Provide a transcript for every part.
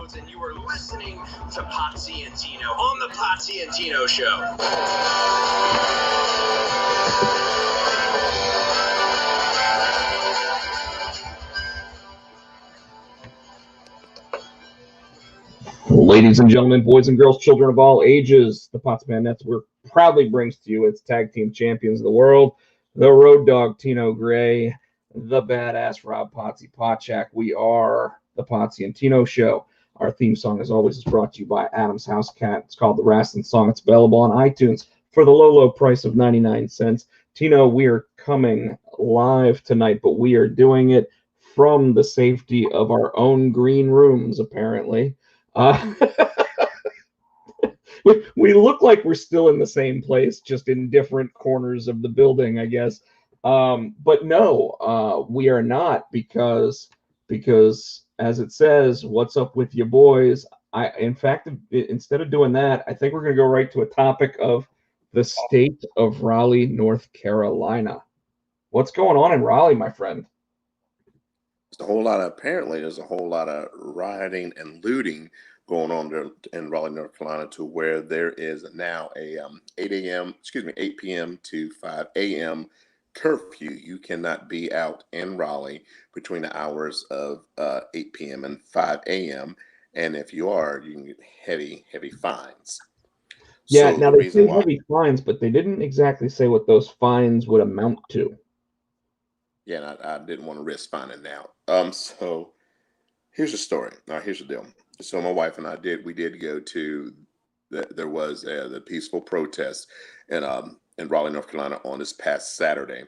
And you are listening to Potsy and Tino on the Potsy and Tino Show. Ladies and gentlemen, boys and girls, children of all ages, the Potsy Network proudly brings to you its tag team champions of the world, the Road Dogg Tino Gray, the badass Rob Potsy Potchak. We are the Potsy and Tino Show. Our theme song, as always, is brought to you by Adam's House Cat. It's called The Wrestling Song. It's available on iTunes for the low, low price of 99 cents. Tino, we are coming live tonight, but we are doing it from the safety of our own green rooms, apparently. We look like we're still in the same place, just in different corners of the building, I guess. But no, we are not, because as it says, what's up with you boys? In fact, instead of doing that, I think we're going to go right to a topic of the state of Raleigh, North Carolina. What's going on in Raleigh, my friend? There's a whole lot of rioting and looting going on there in Raleigh, North Carolina, to where there is now a 8 p.m. to 5 a.m. curfew. You cannot be out in Raleigh between the hours of 8 p.m. and 5 a.m. And if you are, you can get heavy fines. Yeah, so now they say heavy fines, but they didn't exactly say what those fines would amount to. Yeah, and I didn't want to risk finding out. So here's the story. Now, here's the deal. So my wife and I did go to there was the peaceful protest in Raleigh, North Carolina on this past Saturday.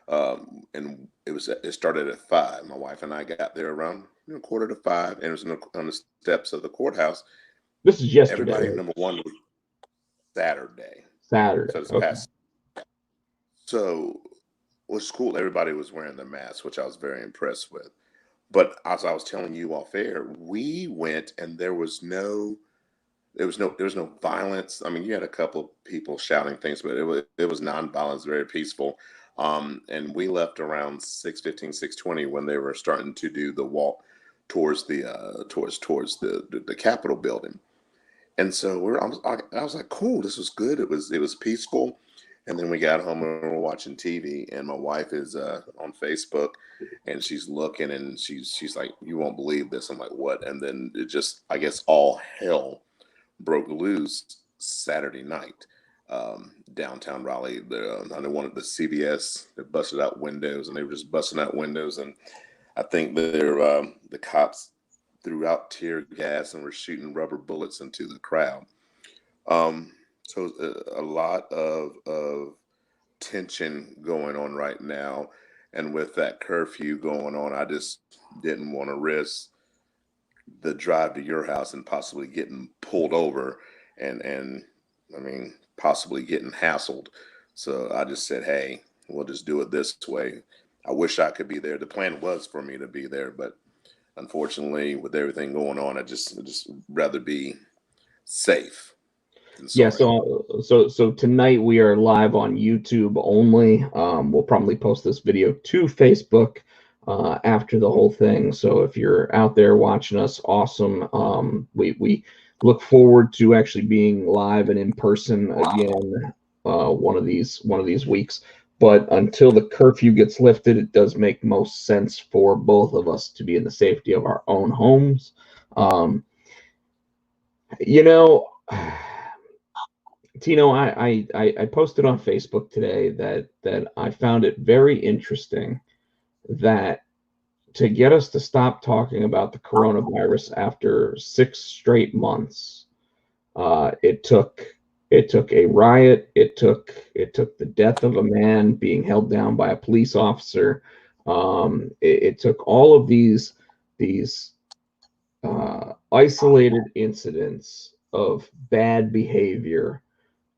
And it started at 5. My wife and I got there around 4:45, and it was on the steps of the courthouse. This is yesterday. Everybody, number one, Saturday. So it's past. So it was cool. Everybody was wearing their masks, which I was very impressed with. But as I was telling you off air, we went and there was no violence. I mean, you had a couple of people shouting things, but it was nonviolence, very peaceful. And we left around 6:15, 6:20 when they were starting to do the walk towards the Capitol building. And so I was like, cool, this was good. It was peaceful. And then we got home and we were watching TV, and my wife is on Facebook, and she's looking, and she's like, you won't believe this. I'm like, what? And then it just, I guess, all hell broke loose Saturday night, downtown Raleigh. They wanted the CVS. They busted out windows, and they were just busting out windows. And I think the cops threw out tear gas and were shooting rubber bullets into the crowd. So a lot of tension going on right now. And with that curfew going on, I just didn't want to risk the drive to your house and possibly getting pulled over and I mean, possibly getting hassled. So I just said, hey, we'll just do it this way. I wish I could be there. The plan was for me to be there, but unfortunately, with everything going on, I just rather be safe. Yeah, so tonight we are live on YouTube only. We'll probably post this video to Facebook after the whole thing. So if you're out there watching us, awesome. We look forward to actually being live and in person again one of these weeks. But until the curfew gets lifted, it does make most sense for both of us to be in the safety of our own homes. Tino, I posted on Facebook today that I found it very interesting that to get us to stop talking about the coronavirus after 6 straight months, it took a riot, it took the death of a man being held down by a police officer, it took all of these isolated incidents of bad behavior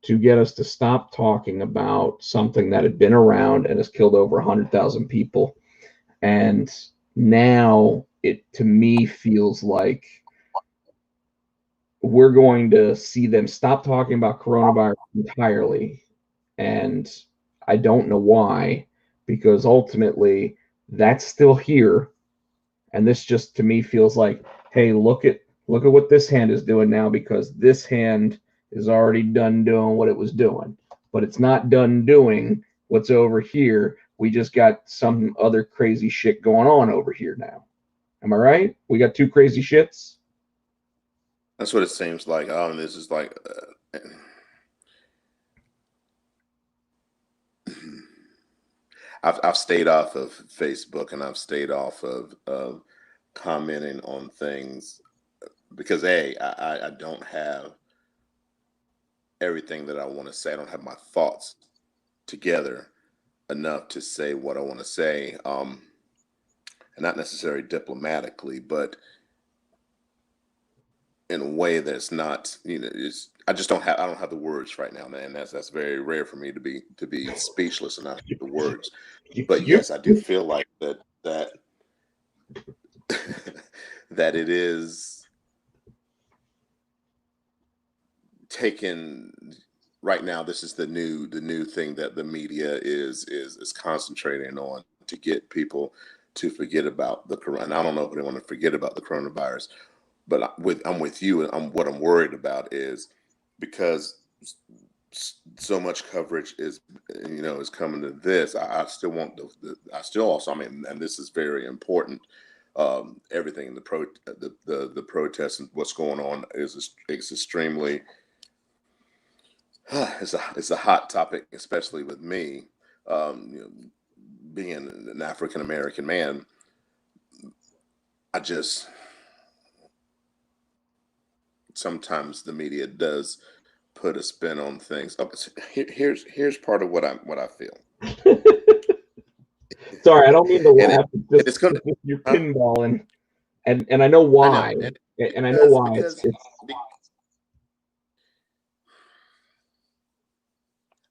to get us to stop talking about something that had been around and has killed over 100,000 people. And now it, to me, feels like we're going to see them stop talking about coronavirus entirely. And I don't know why, because ultimately that's still here. And this just, to me, feels like, hey, look at Look at what this hand is doing now, because this hand is already done doing what it was doing, but it's not done doing what's over here. We just got some other crazy shit going on over here now. Am I right? We got two crazy shits. That's what it seems like. This is like I've stayed off of Facebook, and I've stayed off of commenting on things because I don't have everything that I want to say. I don't have my thoughts together enough to say what I want to say, and not necessarily diplomatically, but in a way that's not, I don't have the words right now, man. That's very rare for me to be speechless and not have the words. But yes, I do feel like that that it is taken right now. This is the new thing that the media is concentrating on to get people to forget about the corona. And I don't know if they want to forget about the coronavirus, but I'm with you. And what I'm worried about is because so much coverage is coming to this. I still want I still also, I mean, and this is very important. Everything in the protests and what's going on is extremely. It's a hot topic, especially with me, being an African American man. Sometimes the media does put a spin on things. Oh, here's part of what I feel. Sorry, I don't mean to laugh. It's gonna, you're pinballing, and I know why. And I know why.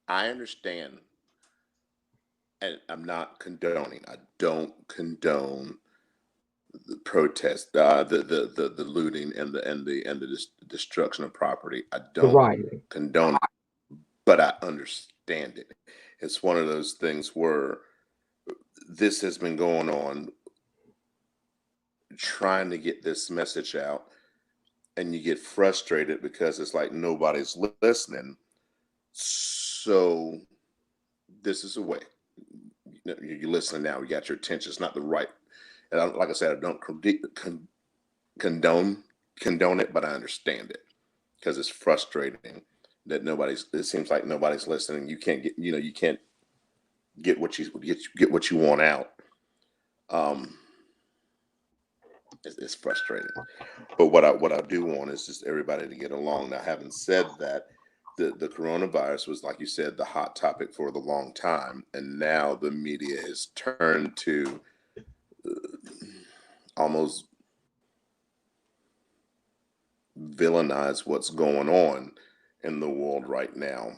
I understand, and I'm not condoning. I don't condone the protest, the looting and the destruction of property. I don't condone it, but I understand it. It's one of those things where this has been going on, trying to get this message out, and you get frustrated because it's like nobody's listening. So this is a way. You're listening now. You got your attention. It's not the right. And like I said, I don't condone it, but I understand it because it's frustrating that it seems like nobody's listening. You can't get what you want out. It's frustrating. But what I do want is just everybody to get along. Now, having said that, the coronavirus was, like you said, the hot topic for the long time, and now the media has turned to almost villainize what's going on in the world right now.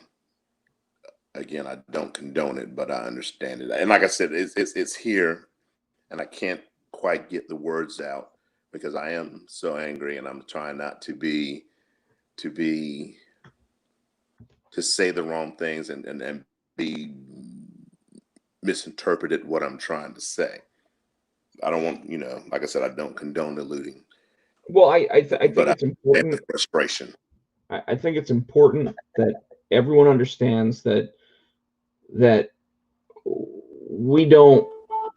Again, I don't condone it, but I understand it. And like I said, it's here, and I can't quite get the words out because I am so angry, and I'm trying not to say the wrong things and be misinterpreted what I'm trying to say. I don't want, like I said, I don't condone the looting. Well, I think it's important. Frustration. I think it's important that everyone understands that we don't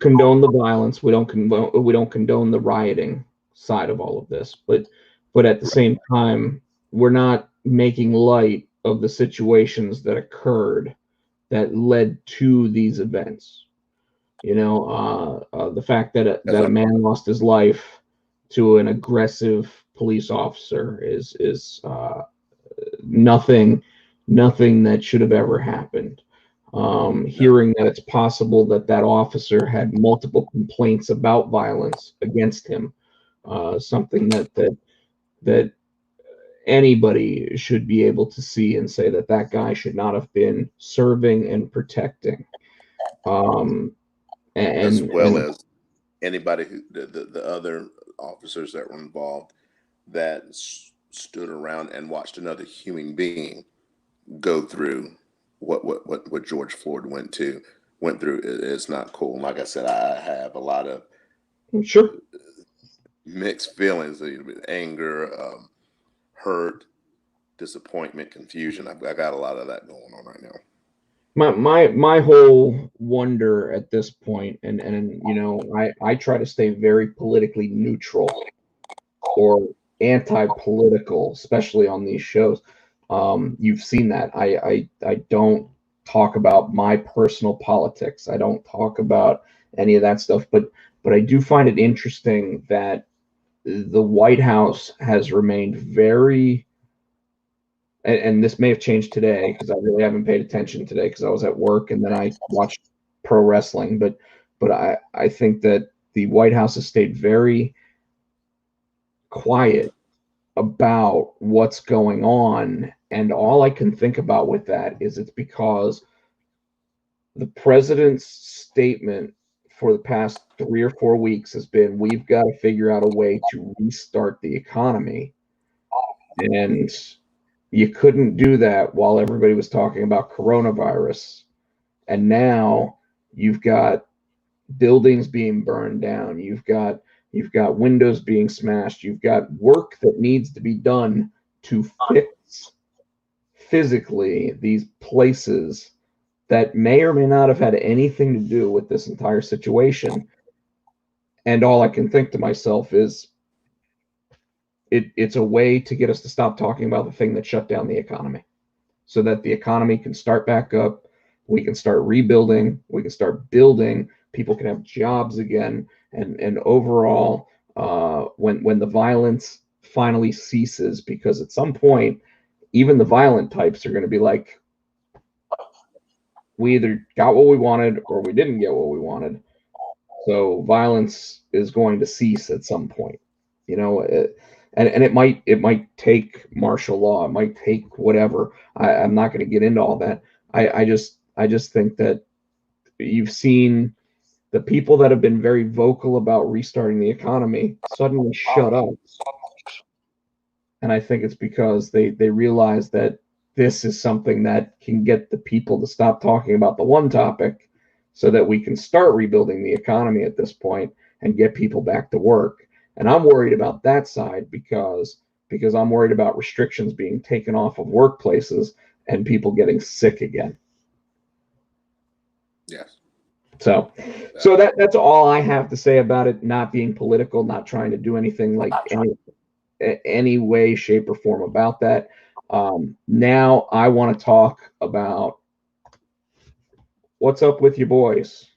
condone the violence. We don't condone the rioting side of all of this. But at the same time, we're not making light of the situations that occurred that led to these events. The fact that a man lost his life to an aggressive police officer is nothing that should have ever happened. Hearing that it's possible that officer had multiple complaints about violence against him, something that anybody should be able to see and say that guy should not have been serving and protecting. As well as anybody who the other officers that were involved that stood around and watched another human being go through what George Floyd went through. It's not cool. Like I said, I have a lot of mixed feelings, anger, hurt, disappointment, confusion. I got a lot of that going on right now. My whole wonder at this point, and you know, I try to stay very politically neutral or anti-political, especially on these shows. You've seen that. I don't talk about my personal politics. I don't talk about any of that stuff. But I do find it interesting that the White House has remained very, and this may have changed today because I really haven't paid attention today because I was at work and then I watched pro wrestling. But I think that the White House has stayed very quiet about what's going on. And all I can think about with that is it's because the president's statement for the past 3 or 4 weeks has been, we've got to figure out a way to restart the economy. And you couldn't do that while everybody was talking about coronavirus. And now you've got buildings being burned down. You've got windows being smashed. You've got work that needs to be done to fix physically these places that may or may not have had anything to do with this entire situation. And all I can think to myself is it's a way to get us to stop talking about the thing that shut down the economy so that the economy can start back up. We can start rebuilding. We can start building. People can have jobs again. And overall, when the violence finally ceases, because at some point, even the violent types are going to be like, we either got what we wanted or we didn't get what we wanted. So violence is going to cease at some point, you know, and it might take martial law. It might take whatever. I'm not going to get into all that. I just think that you've seen the people that have been very vocal about restarting the economy suddenly shut up. And I think it's because they realize that this is something that can get the people to stop talking about the one topic so that we can start rebuilding the economy at this point and get people back to work. And I'm worried about that side because I'm worried about restrictions being taken off of workplaces and people getting sick again. Yes. So that's all I have to say about it. Not being political, not trying to do anything like any way, shape, or form about that. Now I want to talk about what's up with you boys.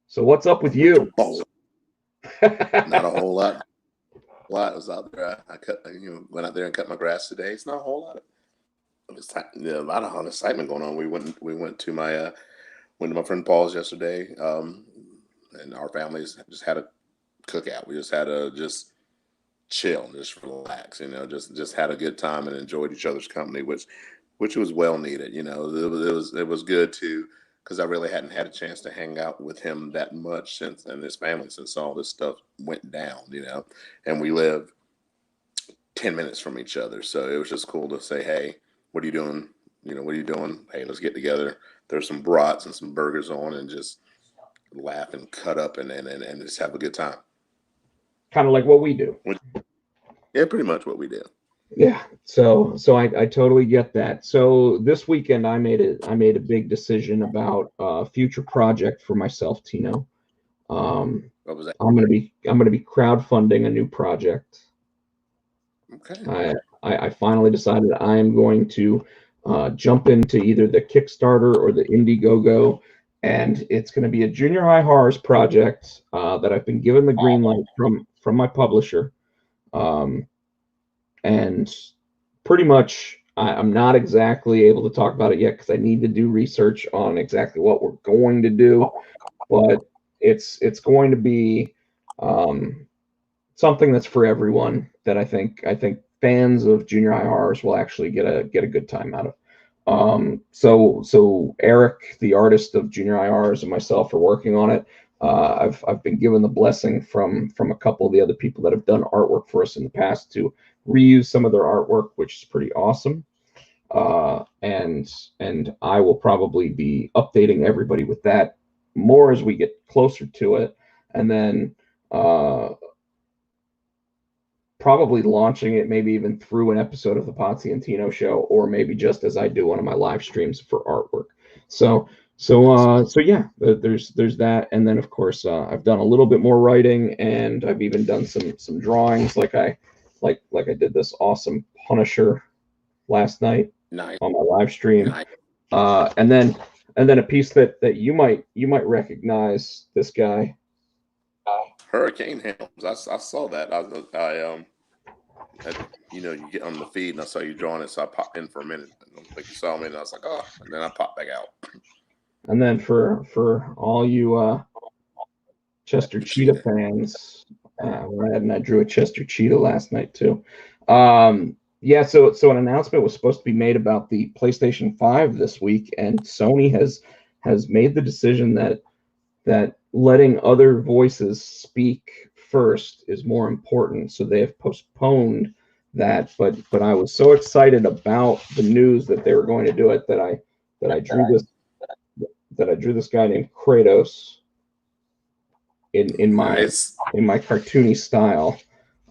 So what's up with you? Not a whole lot. A lot. I was out there. I went out there and cut my grass today. It's not a whole lot. A lot of excitement going on. We went to my friend Paul's yesterday, and our families just had a cookout. We just had a chill, just relax, just had a good time and enjoyed each other's company, which was well needed. It was good too, because I really hadn't had a chance to hang out with him that much and his family since all this stuff went down, and we live 10 minutes from each other. So it was just cool to say, hey, what are you doing? What are you doing? Hey, let's get together. There's some brats and some burgers on and just laugh and cut up and just have a good time. Kind of like what we do. Yeah, pretty much what we do. Yeah. So I totally get that. So this weekend I made a big decision about a future project for myself, Tino. What was that? I'm gonna be crowdfunding a new project. Okay. I finally decided I am going to jump into either the Kickstarter or the Indiegogo, and it's going to be a junior high horrors project that I've been given the green light from my publisher, and pretty much I'm not exactly able to talk about it yet because I need to do research on exactly what we're going to do, but it's going to be something that's for everyone that I think fans of junior high horrors will actually get a good time out of. So Eric, the artist of junior high horrors, and myself are working on it. I've been given the blessing from a couple of the other people that have done artwork for us in the past to reuse some of their artwork, which is pretty awesome. And I will probably be updating everybody with that more as we get closer to it. And then probably launching it maybe even through an episode of the Potsy and Tino show, or maybe just as I do one of my live streams for artwork. So yeah, there's that, and then of course I've done a little bit more writing, and I've even done some drawings, like I did this awesome Punisher last night Nice. on my live stream. Nice. And then a piece that you might recognize, this guy. Hurricane Helms. I saw that. You get on the feed and I saw you drawing it, so I popped in for a minute. Like, you saw me and I was like, oh, and then I popped back out. And then for all you Chester Cheetah fans, I drew a Chester Cheetah last night too. Yeah, so an announcement was supposed to be made about the PlayStation 5 this week, and Sony has made the decision that letting other voices speak first is more important. So they have postponed that. But I was so excited about the news that they were going to do it that I drew this guy named Kratos in my cartoony style.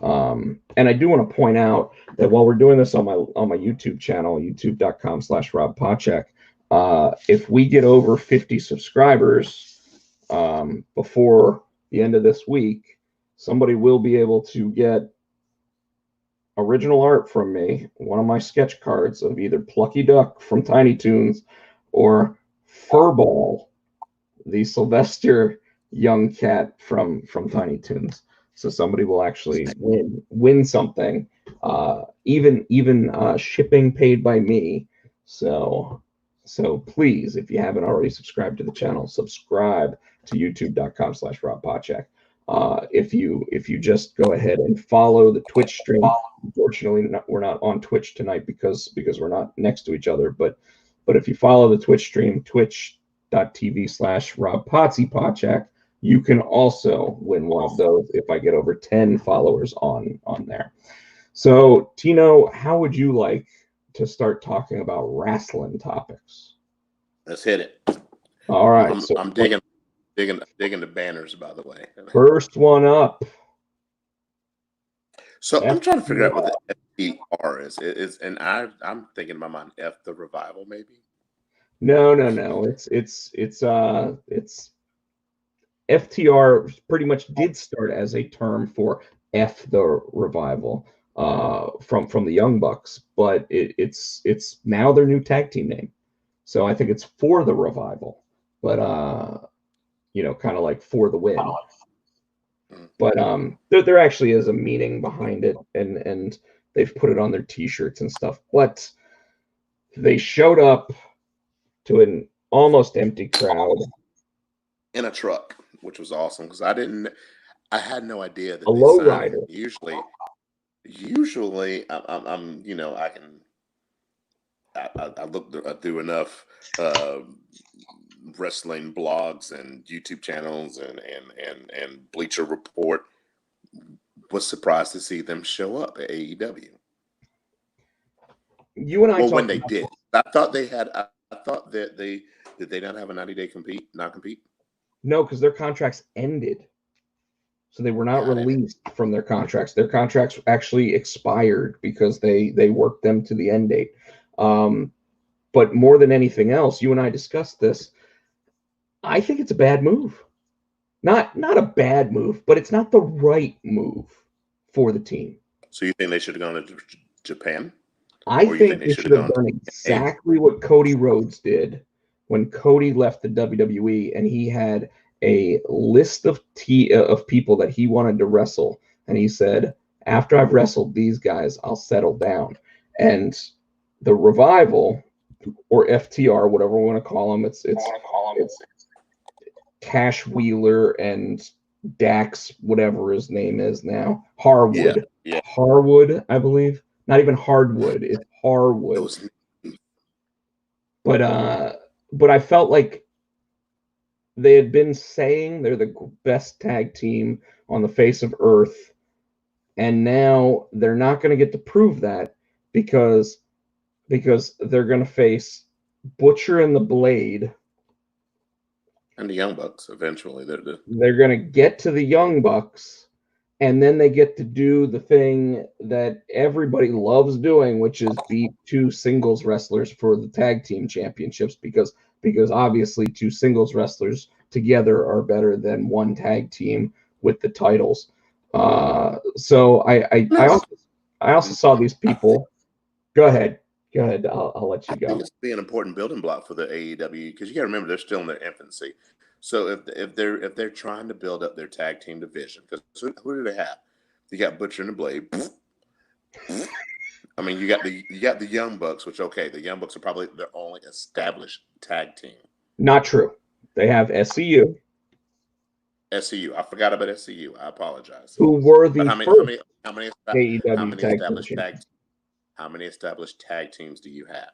And I do want to point out that while we're doing this on my YouTube channel, youtube.com/RobPochek, if we get over 50 subscribers before the end of this week, somebody will be able to get original art from me, one of my sketch cards of either Plucky Duck from Tiny Toons or Furball, the Sylvester young cat from Tiny Toons. So somebody will actually win something, even shipping paid by me. So please, if you haven't already subscribed to the channel, subscribe to youtube.com/RobPochek. If you just go ahead and follow the Twitch stream. Unfortunately, we're not on Twitch tonight because we're not next to each other. But if you follow the Twitch stream, twitch.tv/RobPotsyPochek, you can also win one of those if I get over 10 followers on there. So, Tino, how would you like to start talking about wrestling topics? Let's hit it. All right. I'm digging the banners, by the way. First one up. So I'm trying to figure out what the FTR is, and I'm thinking in my mind, F the Revival, maybe. No. It's FTR pretty much did start as a term for F the Revival from the Young Bucks, but it's now their new tag team name. So I think it's For the Revival, but kind of like for the win. But there actually is a meaning behind it, and they've put it on their T-shirts and stuff. But they showed up to an almost empty crowd in a truck, which was awesome because I had no idea that a lowrider. Usually, I look through enough wrestling blogs and YouTube channels and Bleacher Report. Was surprised to see them show up at AEW. You and I. Well, when they did, I thought they had. I thought that did they not have a 90-day not compete? No, because their contracts ended. So they were not released from their contracts. Their contracts actually expired because they worked them to the end date. But more than anything else, you and I discussed this. I think it's a bad move. Not a bad move, but it's not the right move for the team. So you think they should have gone to Japan? I think they should have done exactly what Cody Rhodes did when Cody left the WWE, and he had a list of people that he wanted to wrestle, and he said, after I've wrestled these guys, I'll settle down. And the Revival, or FTR, whatever we want to call them, it's Cash Wheeler and Dax, whatever his name is now, Harwood. Yeah. Harwood, I believe. Not even Hardwood, it's Harwood. But I felt like they had been saying they're the best tag team on the face of Earth, and now they're not going to get to prove that because they're going to face Butcher and the Blade. And the Young Bucks eventually. They're going to get to the Young Bucks, and then they get to do the thing that everybody loves doing, which is beat two singles wrestlers for the tag team championships, because obviously two singles wrestlers together are better than one tag team with the titles. So I also saw these people. Go ahead. I'll let you I think go. it's be an important building block for the AEW, because you got to remember they're still in their infancy. So if they're trying to build up their tag team division, because who do they have? You got Butcher and the Blade. I mean, you got the Young Bucks, which, okay, the Young Bucks are probably their only established tag team. Not true. They have SCU. SCU. I forgot about SCU. I apologize. Who were the But first how many AEW tag team established champions? how many established tag teams do you have?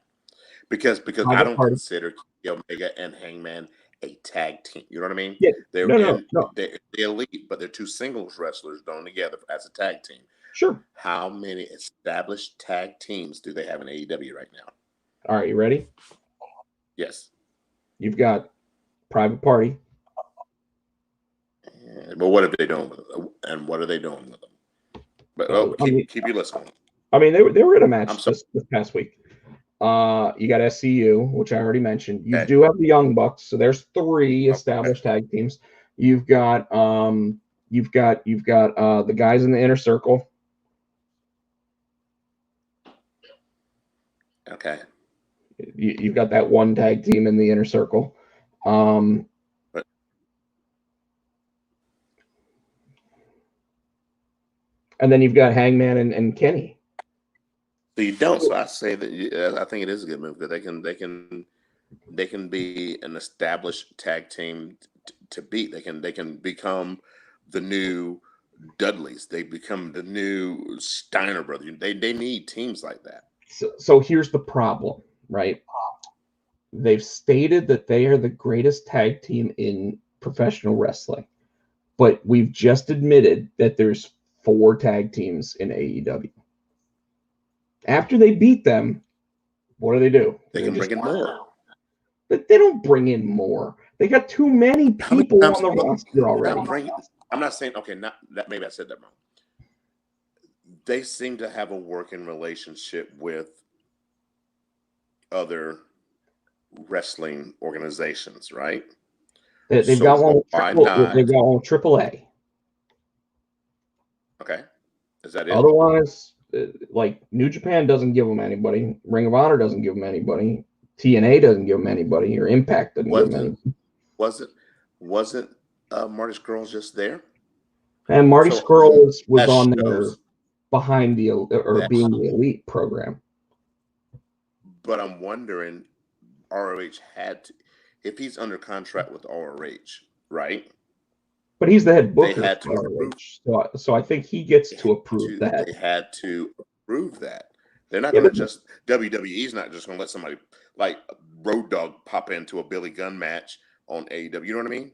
Because I Private don't Party. consider Omega and Hangman a tag team. You know what I mean? Yeah. They're No. they're elite, but they're two singles wrestlers thrown together as a tag team. Sure. How many established tag teams do they have in AEW right now? All right, you ready? Yes. You've got Private Party. But what are they doing with them? And what are they doing with them? But keep your list going. I mean, they were in a match this past week. You got SCU, which I already mentioned. You Okay. do have the Young Bucks, so there's three established tag teams. You've got the guys in the Inner Circle. Okay. You've got that one tag team in the Inner Circle. And then you've got Hangman and Kenny. So you don't. So I say that I think it is a good move, because they can be an established tag team to beat. They can become the new Dudleys. They become the new Steiner brothers. They need teams like that. So here's the problem, right? They've stated that they are the greatest tag team in professional wrestling, but we've just admitted that there's 4 tag teams in AEW. After they beat them, what do? They can bring in more. But they don't bring in more. They got too many people on the roster already. I'm not saying, okay, not that, maybe I said that wrong. They seem to have a working relationship with other wrestling organizations, right? They've got one with AAA. Okay. Is that it? Otherwise, like New Japan doesn't give them anybody. Ring of Honor doesn't give them anybody. TNA doesn't give them anybody. Or Impact doesn't give them anybody. Wasn't Marty Scurll just there? And Marty Scurll was on there behind being the elite program. But I'm wondering, ROH had to, if he's under contract with ROH, right? But he's the head booker. They had to approve. So I think he gets to approve that. They had to approve that. They're not going to just, WWE's not just going to let somebody like Road Dogg pop into a Billy Gunn match on AEW. You know what I mean?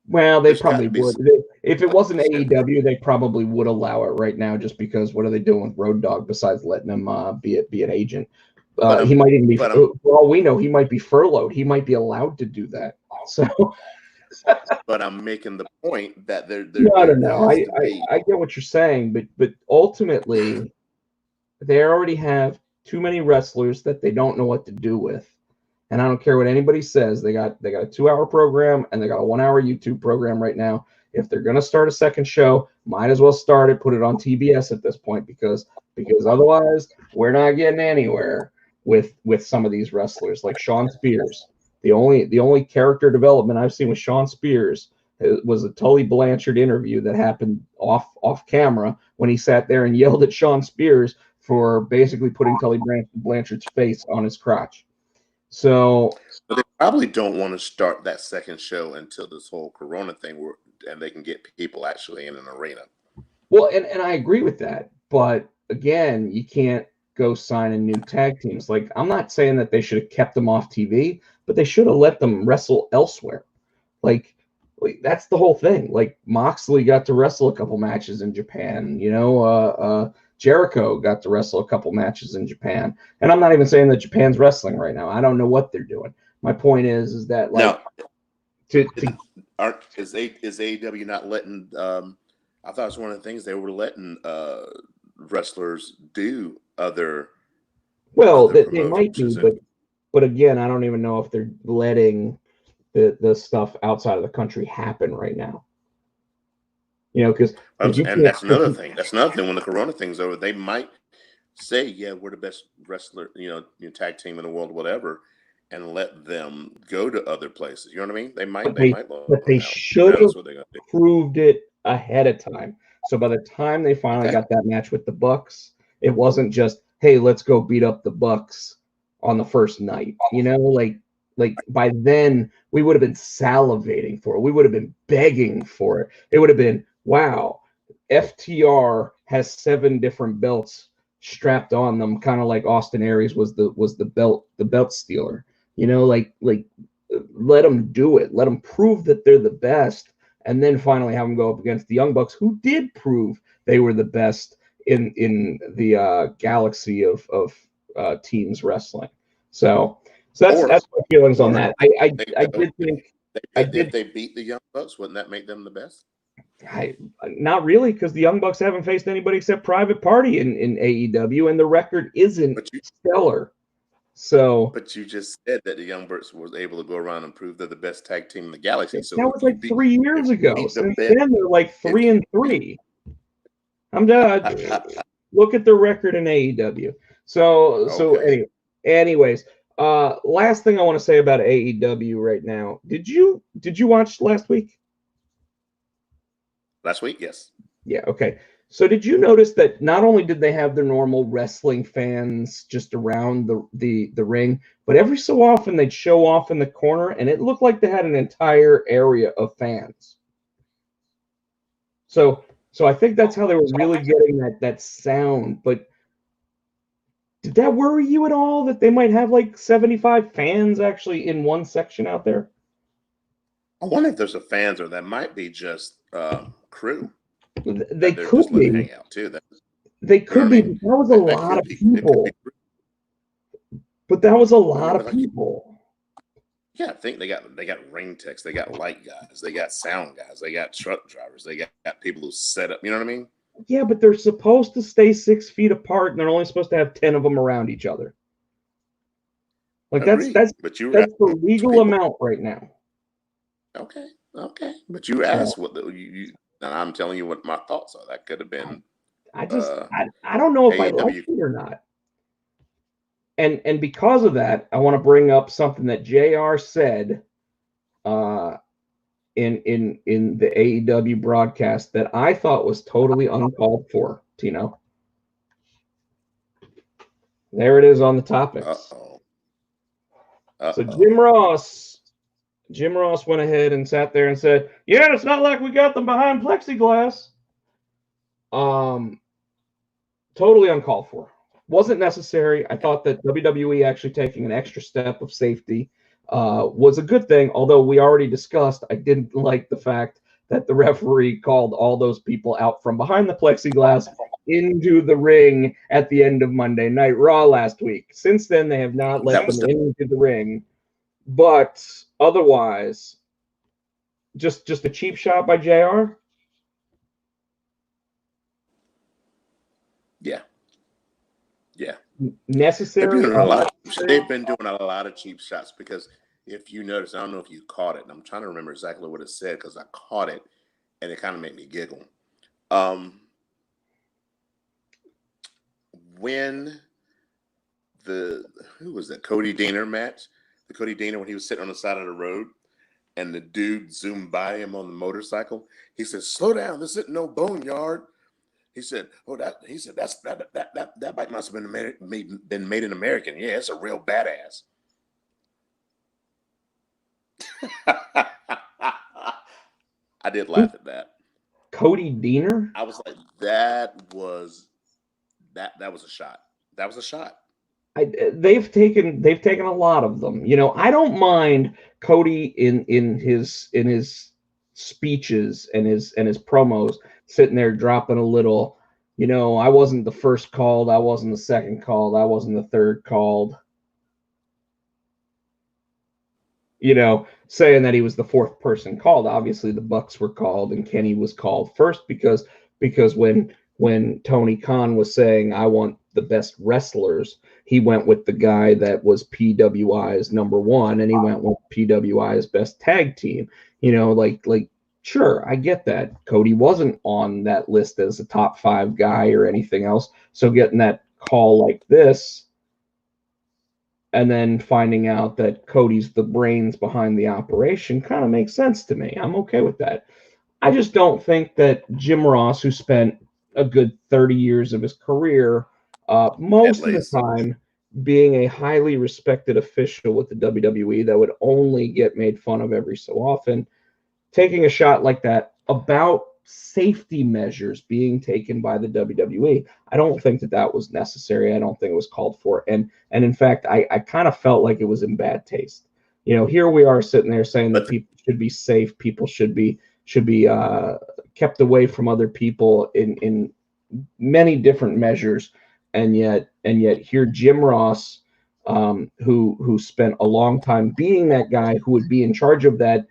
Well, they probably would. If it wasn't AEW, they probably would allow it right now, just because what are they doing with Road Dogg besides letting him be an agent? He might even be, for all we know, he might be furloughed. He might be allowed to do that. So, but I'm making the point that they're no. I get what you're saying, but ultimately, they already have too many wrestlers that they don't know what to do with. And I don't care what anybody says. They got a 2-hour program and they got a 1-hour YouTube program right now. If they're gonna start a second show, might as well start it, put it on TBS at this point, because otherwise we're not getting anywhere with some of these wrestlers, like Shawn Spears. The only character development I've seen with Shawn Spears was a Tully Blanchard interview that happened off camera when he sat there and yelled at Shawn Spears for basically putting Tully Blanchard's face on his crotch. So, but they probably don't want to start that second show until this whole Corona thing, and they can get people actually in an arena. Well, and I agree with that, but again, you can't go signing new tag teams. Like, I'm not saying that they should have kept them off TV, but they should have let them wrestle elsewhere. Like that's the whole thing. Like, Moxley got to wrestle a couple matches in Japan. Jericho got to wrestle a couple matches in Japan. And I'm not even saying that Japan's wrestling right now. I don't know what they're doing. My point is that, like, is AEW not letting I thought it was one of the things they were letting wrestlers do other Well, other they might be, promotions. but again, I don't even know if they're letting the stuff outside of the country happen right now. You know, because you And can't. that's another thing. That's another thing. When the Corona thing's over, they might say, "Yeah, we're the best wrestler, your tag team in the world, whatever," and let them go to other places. You know what I mean? They might. But they Out. Who should have knows what they're gonna do? proved it ahead of time. So by the time they finally Okay. got that match with the Bucks, it wasn't just, hey, let's go beat up the Bucks on the first night. You know, like by then we would have been salivating for it. We would have been begging for it. It would have been, wow, FTR has 7 different belts strapped on them, kind of like Austin Aries was the belt stealer. You know, like let them do it. Let them prove that they're the best, and then finally have them go up against the Young Bucks, who did prove they were the best in the galaxy of teams wrestling. So that's my feelings on that. I did think if they beat the Young Bucks, wouldn't that make them the best? Not really, because the Young Bucks haven't faced anybody except Private Party in AEW, and the record isn't stellar. So, but you just said that the Young Bucks was able to go around and prove they're the best tag team in the galaxy. So that was like 3 years ago. Since then, they're like 3-3. I'm done. Look at the record in AEW. So anyways, last thing I want to say about AEW right now. Did you watch last week? Last week, yes. Yeah. Okay. So did you notice that not only did they have their normal wrestling fans just around the ring, but every so often they'd show off in the corner, and it looked like they had an entire area of fans. So I think that's how they were really getting that sound. But did that worry you at all, that they might have like 75 fans actually in one section out there? I wonder if there's a fans, or that might be just crew. They could be. Hang out too. They could be. That was a lot of people. But that was a lot of people. Yeah, I think they got ring techs, they got light guys, they got sound guys, they got truck drivers, they got people who set up. You know what I mean? Yeah, but they're supposed to stay 6 feet apart, and they're only supposed to have 10 of them around each other. Like that's the legal amount right now. Okay. But you asked what you and I'm telling you what my thoughts are. That could have been. I don't know if I like it or not. And because of that, I want to bring up something that JR said in the AEW broadcast that I thought was totally uncalled for, Tino. There it is on the topics. So Jim Ross went ahead and sat there and said, yeah, it's not like we got them behind plexiglass. Totally uncalled for. Wasn't necessary. I thought that WWE actually taking an extra step of safety was a good thing, although we already discussed I didn't like the fact that the referee called all those people out from behind the plexiglass into the ring at the end of Monday Night Raw last week. Since then, they have not let them into the ring. But otherwise, just a cheap shot by JR? Yeah. Necessary? They've been doing a lot of cheap shots, because if you notice, I don't know if you caught it, and I'm trying to remember exactly what it said because I caught it and it kind of made me giggle. When who was that Cody Deaner match? The Cody Deaner, when he was sitting on the side of the road and the dude zoomed by him on the motorcycle, he said, "Slow down, this isn't no boneyard." He said, that bike must have been made in American. Yeah, it's a real badass. I did laugh at that. Cody Deaner? I was like, that was a shot. That was a shot. They've taken a lot of them. You know, I don't mind Cody in his speeches and his promos sitting there dropping a little, you know, I wasn't the first called, I wasn't the second called, I wasn't the third called. You know, saying that he was the fourth person called. Obviously, the Bucks were called, and Kenny was called first because when Tony Khan was saying, I want the best wrestlers, he went with the guy that was PWI's number one, and he went with PWI's best tag team. Sure, I get that. Cody wasn't on that list as a top 5 guy or anything else. So getting that call like this, and then finding out that Cody's the brains behind the operation kind of makes sense to me. I'm okay with that. I just don't think that Jim Ross, who spent a good 30 years of his career, most of the time being a highly respected official with the WWE that would only get made fun of every so often, taking a shot like that about safety measures being taken by the WWE, I don't think that was necessary. I don't think it was called for. And in fact, I kind of felt like it was in bad taste. Here we are sitting there saying that people should be safe, people should be kept away from other people in many different measures, and yet here Jim Ross, who spent a long time being that guy who would be in charge of that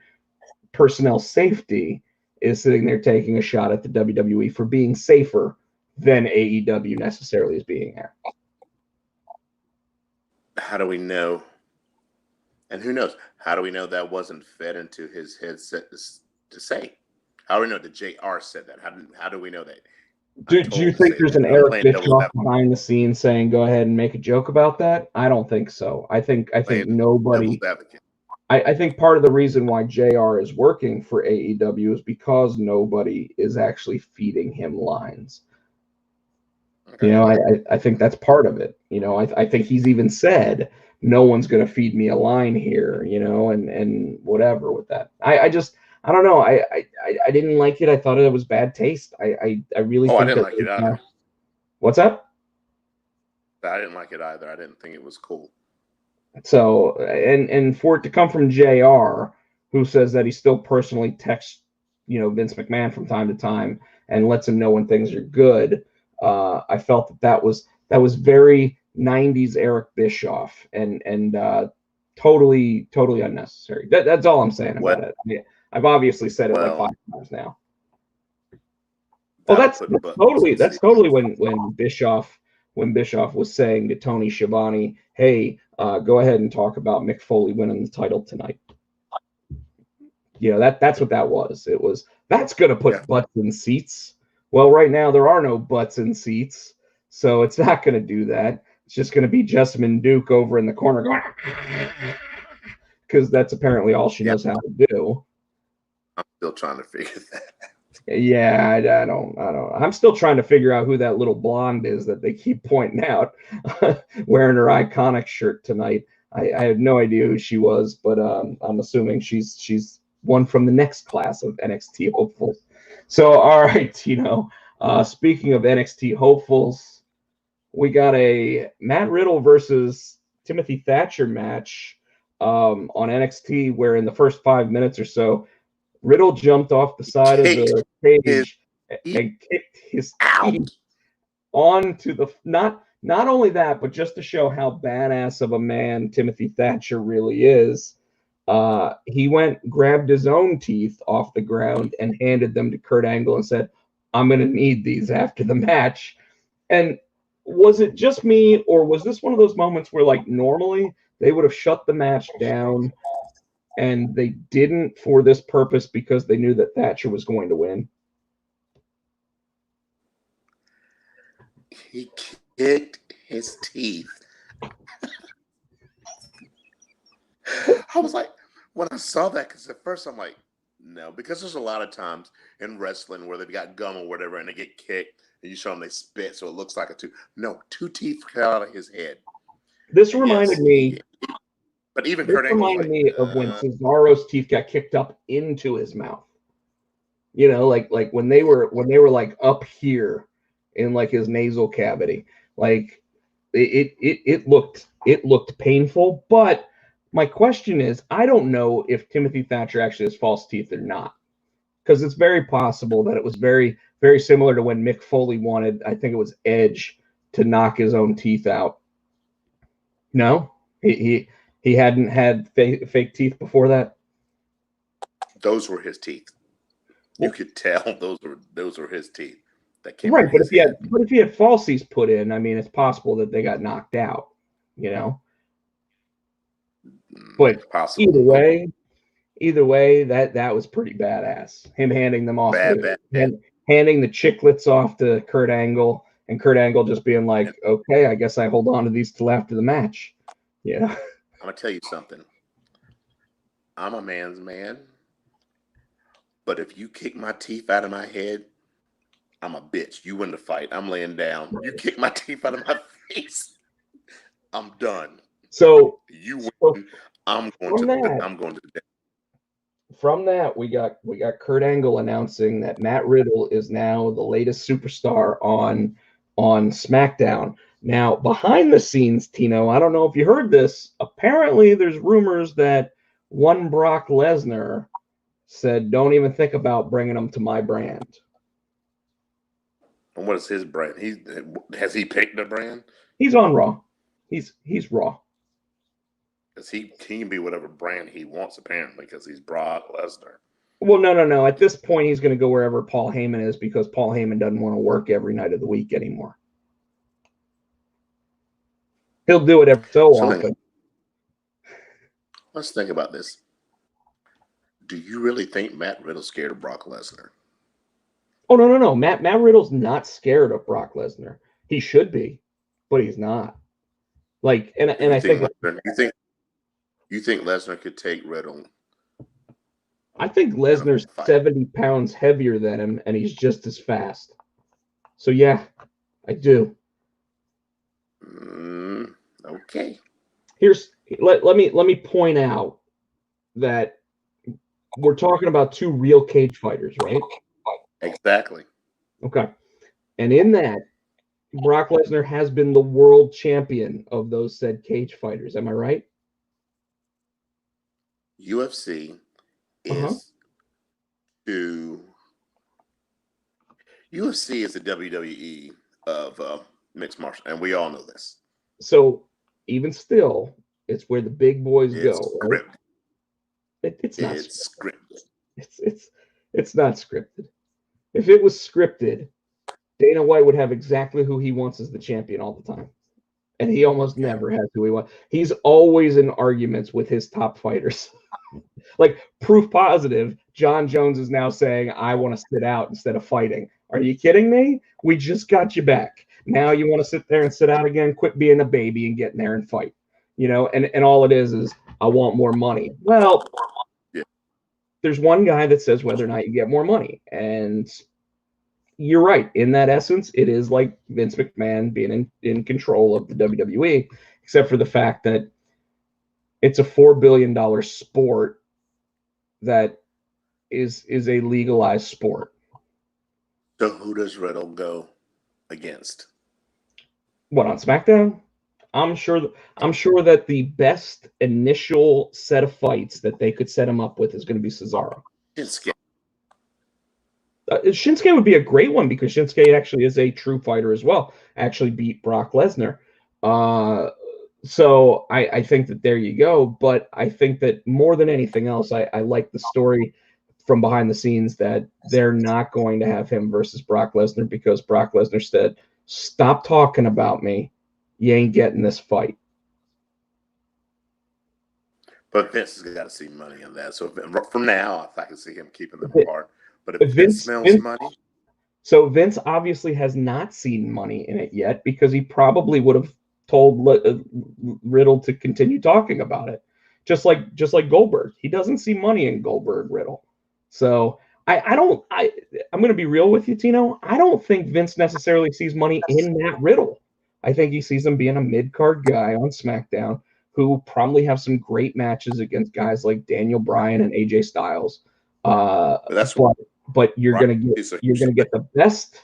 personnel safety, is sitting there taking a shot at the WWE for being safer than AEW necessarily is being there. How do we know? And who knows? How do we know that wasn't fed into his headset to say? How do we know that JR said that? How do we know that? Do you think there's an Eric Bischoff behind the scenes saying, go ahead and make a joke about that? I don't think so. I think nobody. I think part of the reason why JR is working for AEW is because nobody is actually feeding him lines. Okay. I think that's part of it. I think he's even said, no one's going to feed me a line here, and whatever with that. I don't know. I didn't like it. I thought it was bad taste. I really think I didn't like it either. What's up? I didn't like it either. I didn't think it was cool. So, and for it to come from JR, who says that he still personally texts, Vince McMahon from time to time and lets him know when things are good, I felt that was very 90s Eric Bischoff and totally unnecessary. That's all I'm saying about it. I've obviously said it like 5 times now. Well, that's totally when Bischoff was saying to Tony Schiavone, hey, go ahead and talk about Mick Foley winning the title tonight. That's what that was. It was, that's going to put butts in seats. Well, right now there are no butts in seats, so it's not going to do that. It's just going to be Jessamine Duke over in the corner going, because that's apparently all she knows how to do. I'm still trying to figure that out. Yeah, I don't. I'm still trying to figure out who that little blonde is that they keep pointing out wearing her iconic shirt tonight. I have no idea who she was, but I'm assuming she's one from the next class of NXT hopefuls. So, all right, Tino. Speaking of NXT hopefuls, we got a Matt Riddle versus Timothy Thatcher match on NXT, where in the first 5 minutes or so, Riddle jumped off the side of the cage and kicked his teeth onto the not only that, but just to show how badass of a man Timothy Thatcher really is. He grabbed his own teeth off the ground and handed them to Kurt Angle and said, I'm going to need these after the match. And was it just me, or was this one of those moments where, like, normally they would have shut the match down and they didn't for this purpose because they knew that Thatcher was going to win? He kicked his teeth. I was like, when I saw that, because at first I'm like, no, because there's a lot of times in wrestling where they've got gum or whatever and they get kicked and you show them they spit so it looks like a tooth. No, 2 teeth cut out of his head. This reminded me. But even This reminded me of when Cesaro's teeth got kicked up into his mouth. Like when they were like up here in like his nasal cavity. Like it looked painful. But my question is, I don't know if Timothy Thatcher actually has false teeth or not, because it's very possible that it was very, very similar to when Mick Foley wanted, I think it was Edge, to knock his own teeth out. No, he hadn't had fake teeth before that. Those were his teeth. You Well, could tell those were his teeth that came right, out of his head. but if he had falsies put in, I mean, it's possible that they got knocked out, you know. But Possible. either way, that was pretty badass. Him handing them off, Bad. handing the chiclets off to Kurt Angle, and Kurt Angle just being like, "Okay, I guess I hold on to these till after the match." Yeah. I'm gonna tell you something. I'm a man's man, but if you kick my teeth out of my head, I'm a bitch. You win the fight. I'm laying down. You kick my teeth out of my face, I'm done. So you win. I'm going to the death. From that, we got Kurt Angle announcing that Matt Riddle is now the latest superstar on SmackDown. Now, behind the scenes, Tino, I don't know if you heard this. Apparently, there's rumors that one Brock Lesnar said, "Don't even think about bringing him to my brand." And what is his brand? Has he picked a brand? He's on Raw. He's Raw. Because he can be whatever brand he wants, apparently, because he's Brock Lesnar. Well, no. At this point, he's going to go wherever Paul Heyman is because Paul Heyman doesn't want to work every night of the week anymore. He'll do it every so often. Let's think about this. Do you really think Matt Riddle's scared of Brock Lesnar? Oh, no. Matt Riddle's not scared of Brock Lesnar. He should be, but he's not. Like, and I think you think Lesnar could take Riddle? I think Lesnar's 70 pounds heavier than him, and he's just as fast. So yeah, I do. Okay. Let me point out that we're talking about two real cage fighters, right? Exactly. Okay. And in that, Brock Lesnar has been the world champion of those said cage fighters. Am I right? UFC is UFC is the WWE of mixed martial, and we all know this. So even still, it's where the big boys go. Right? It's not scripted. It's not scripted. If it was scripted, Dana White would have exactly who he wants as the champion all the time. And he almost never has who he wants. He's always in arguments with his top fighters. Like, proof positive, John Jones is now saying, "I want to sit out instead of fighting." Are you kidding me? We just got you back. Now you want to sit there and sit out again? Quit being a baby and get in there and fight. You know, and all it is I want more money. Well, there's one guy that says whether or not you get more money. And you're right. In that essence, it is like Vince McMahon being in control of the WWE, except for the fact that it's a $4 billion sport that is a legalized sport. So who does Riddle go against? What, on SmackDown? I'm sure that the best initial set of fights that they could set him up with is going to be Cesaro. Shinsuke would be a great one because Shinsuke actually is a true fighter as well. Actually beat Brock Lesnar. So I think that there you go. But I think that more than anything else, I like the story from behind the scenes that they're not going to have him versus Brock Lesnar because Brock Lesnar said, "Stop talking about me. You ain't getting this fight." But Vince has got to see money in that. So from now, I can see him keeping them apart. But if Vince smells money. So Vince obviously has not seen money in it yet because he probably would have told Riddle to continue talking about it. Just like Goldberg. He doesn't see money in Goldberg Riddle. So I'm going to be real with you, Tino. I don't think Vince necessarily sees money in Matt Riddle. I think he sees him being a mid-card guy on SmackDown who will probably have some great matches against guys like Daniel Bryan and AJ Styles. But you're gonna get the best.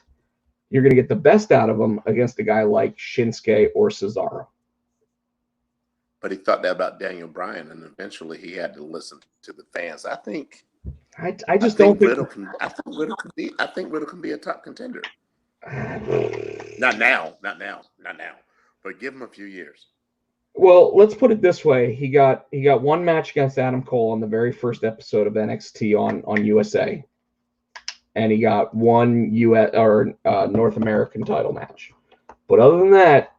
You're gonna get the best out of him against a guy like Shinsuke or Cesaro. But he thought that about Daniel Bryan, and eventually he had to listen to the fans. I think Riddle can be a top contender. Not now. But give him a few years. Well, let's put it this way: he got one match against Adam Cole on the very first episode of NXT on USA, and he got one US or North American title match. But other than that,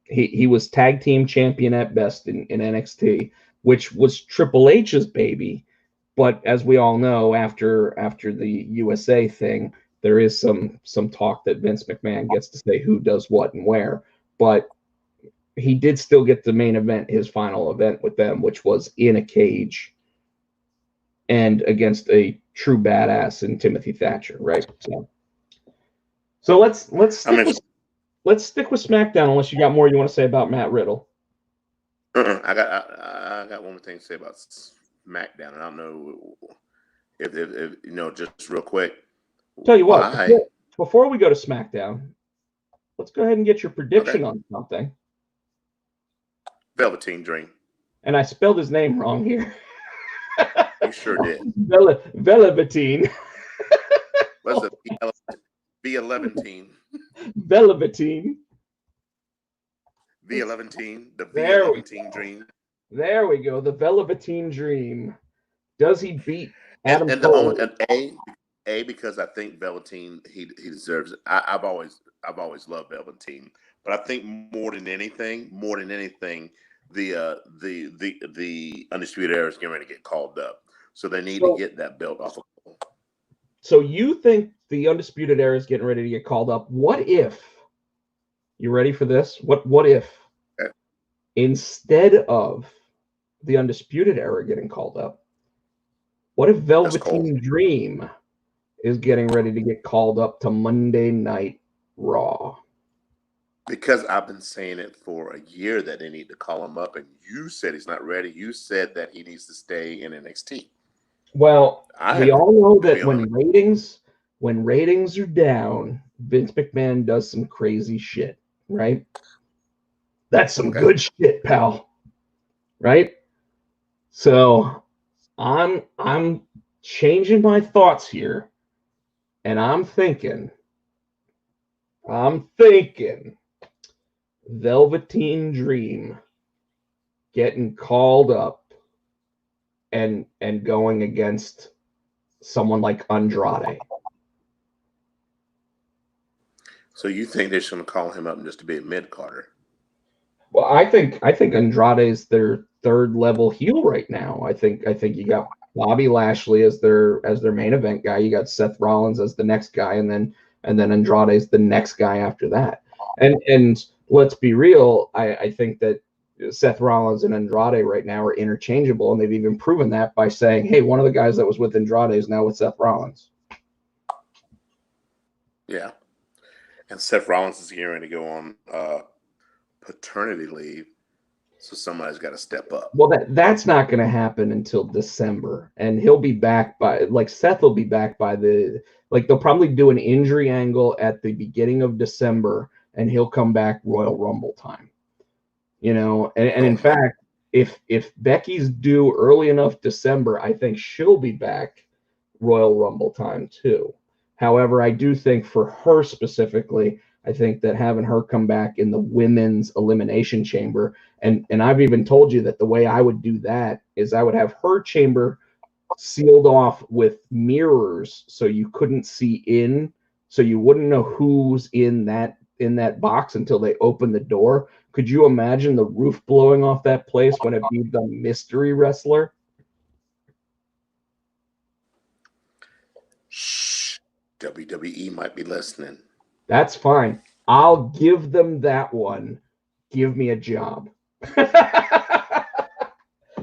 he was tag team champion at best in NXT, which was Triple H's baby. But as we all know, after the USA thing, there is some talk that Vince McMahon gets to say who does what and where. But he did still get the main event, his final event with them, which was in a cage and against a true badass in Timothy Thatcher, right? So let's stick with SmackDown, unless you got more you want to say about Matt Riddle. I got one more thing to say about SmackDown, and I don't know if you know, just real quick. Tell you what, before we go to SmackDown, let's go ahead and get your prediction on something. Velveteen Dream. And I spelled his name wrong here. You sure did. Velveteen. What's it? V11. Velveteen. V11. The V11 Dream. There we go. The Velveteen Dream. Does he beat Adam Cole? Because I think Velveteen he deserves it. I've always loved Velveteen, but I think more than anything, the Undisputed Era is getting ready to get called up, so they need to get that belt off of Cole. So you think the Undisputed Era is getting ready to get called up? What if? You ready for this? What if instead of the Undisputed Era getting called up, what if Velveteen Dream is getting ready to get called up to Monday Night Raw? Because I've been saying it for a year that they need to call him up, and you said he's not ready. You said that he needs to stay in NXT. Well, we all know that when ratings are down, Vince McMahon does some crazy shit, right? That's some good shit, pal. Right? So I'm changing my thoughts here, and I'm thinking Velveteen Dream getting called up and going against someone like Andrade. So you think they're just going to call him up just to be a mid-carder? Well, I think Andrade is their third level heel right now. I think you got Bobby Lashley as their main event guy. You got Seth Rollins as the next guy, and then Andrade is the next guy after that. And let's be real, I think that Seth Rollins and Andrade right now are interchangeable, and they've even proven that by saying, hey, one of the guys that was with Andrade is now with Seth Rollins. Yeah. And Seth Rollins is gearing to go on paternity leave, so somebody's got to step up. Well, that's not going to happen until December, and he'll be back Seth will be back by they'll probably do an injury angle at the beginning of December, and he'll come back Royal Rumble time. You know, and in fact, if Becky's due early enough December, I think she'll be back Royal Rumble time too. However, I do think for her specifically, I think that having her come back in the women's elimination chamber, and I've even told you that the way I would do that is I would have her chamber sealed off with mirrors so you couldn't see in, so you wouldn't know who's in that box until they open the door. Could you imagine the roof blowing off that place when it be the mystery wrestler? Shh. WWE might be listening. That's fine. I'll give them that one. Give me a job.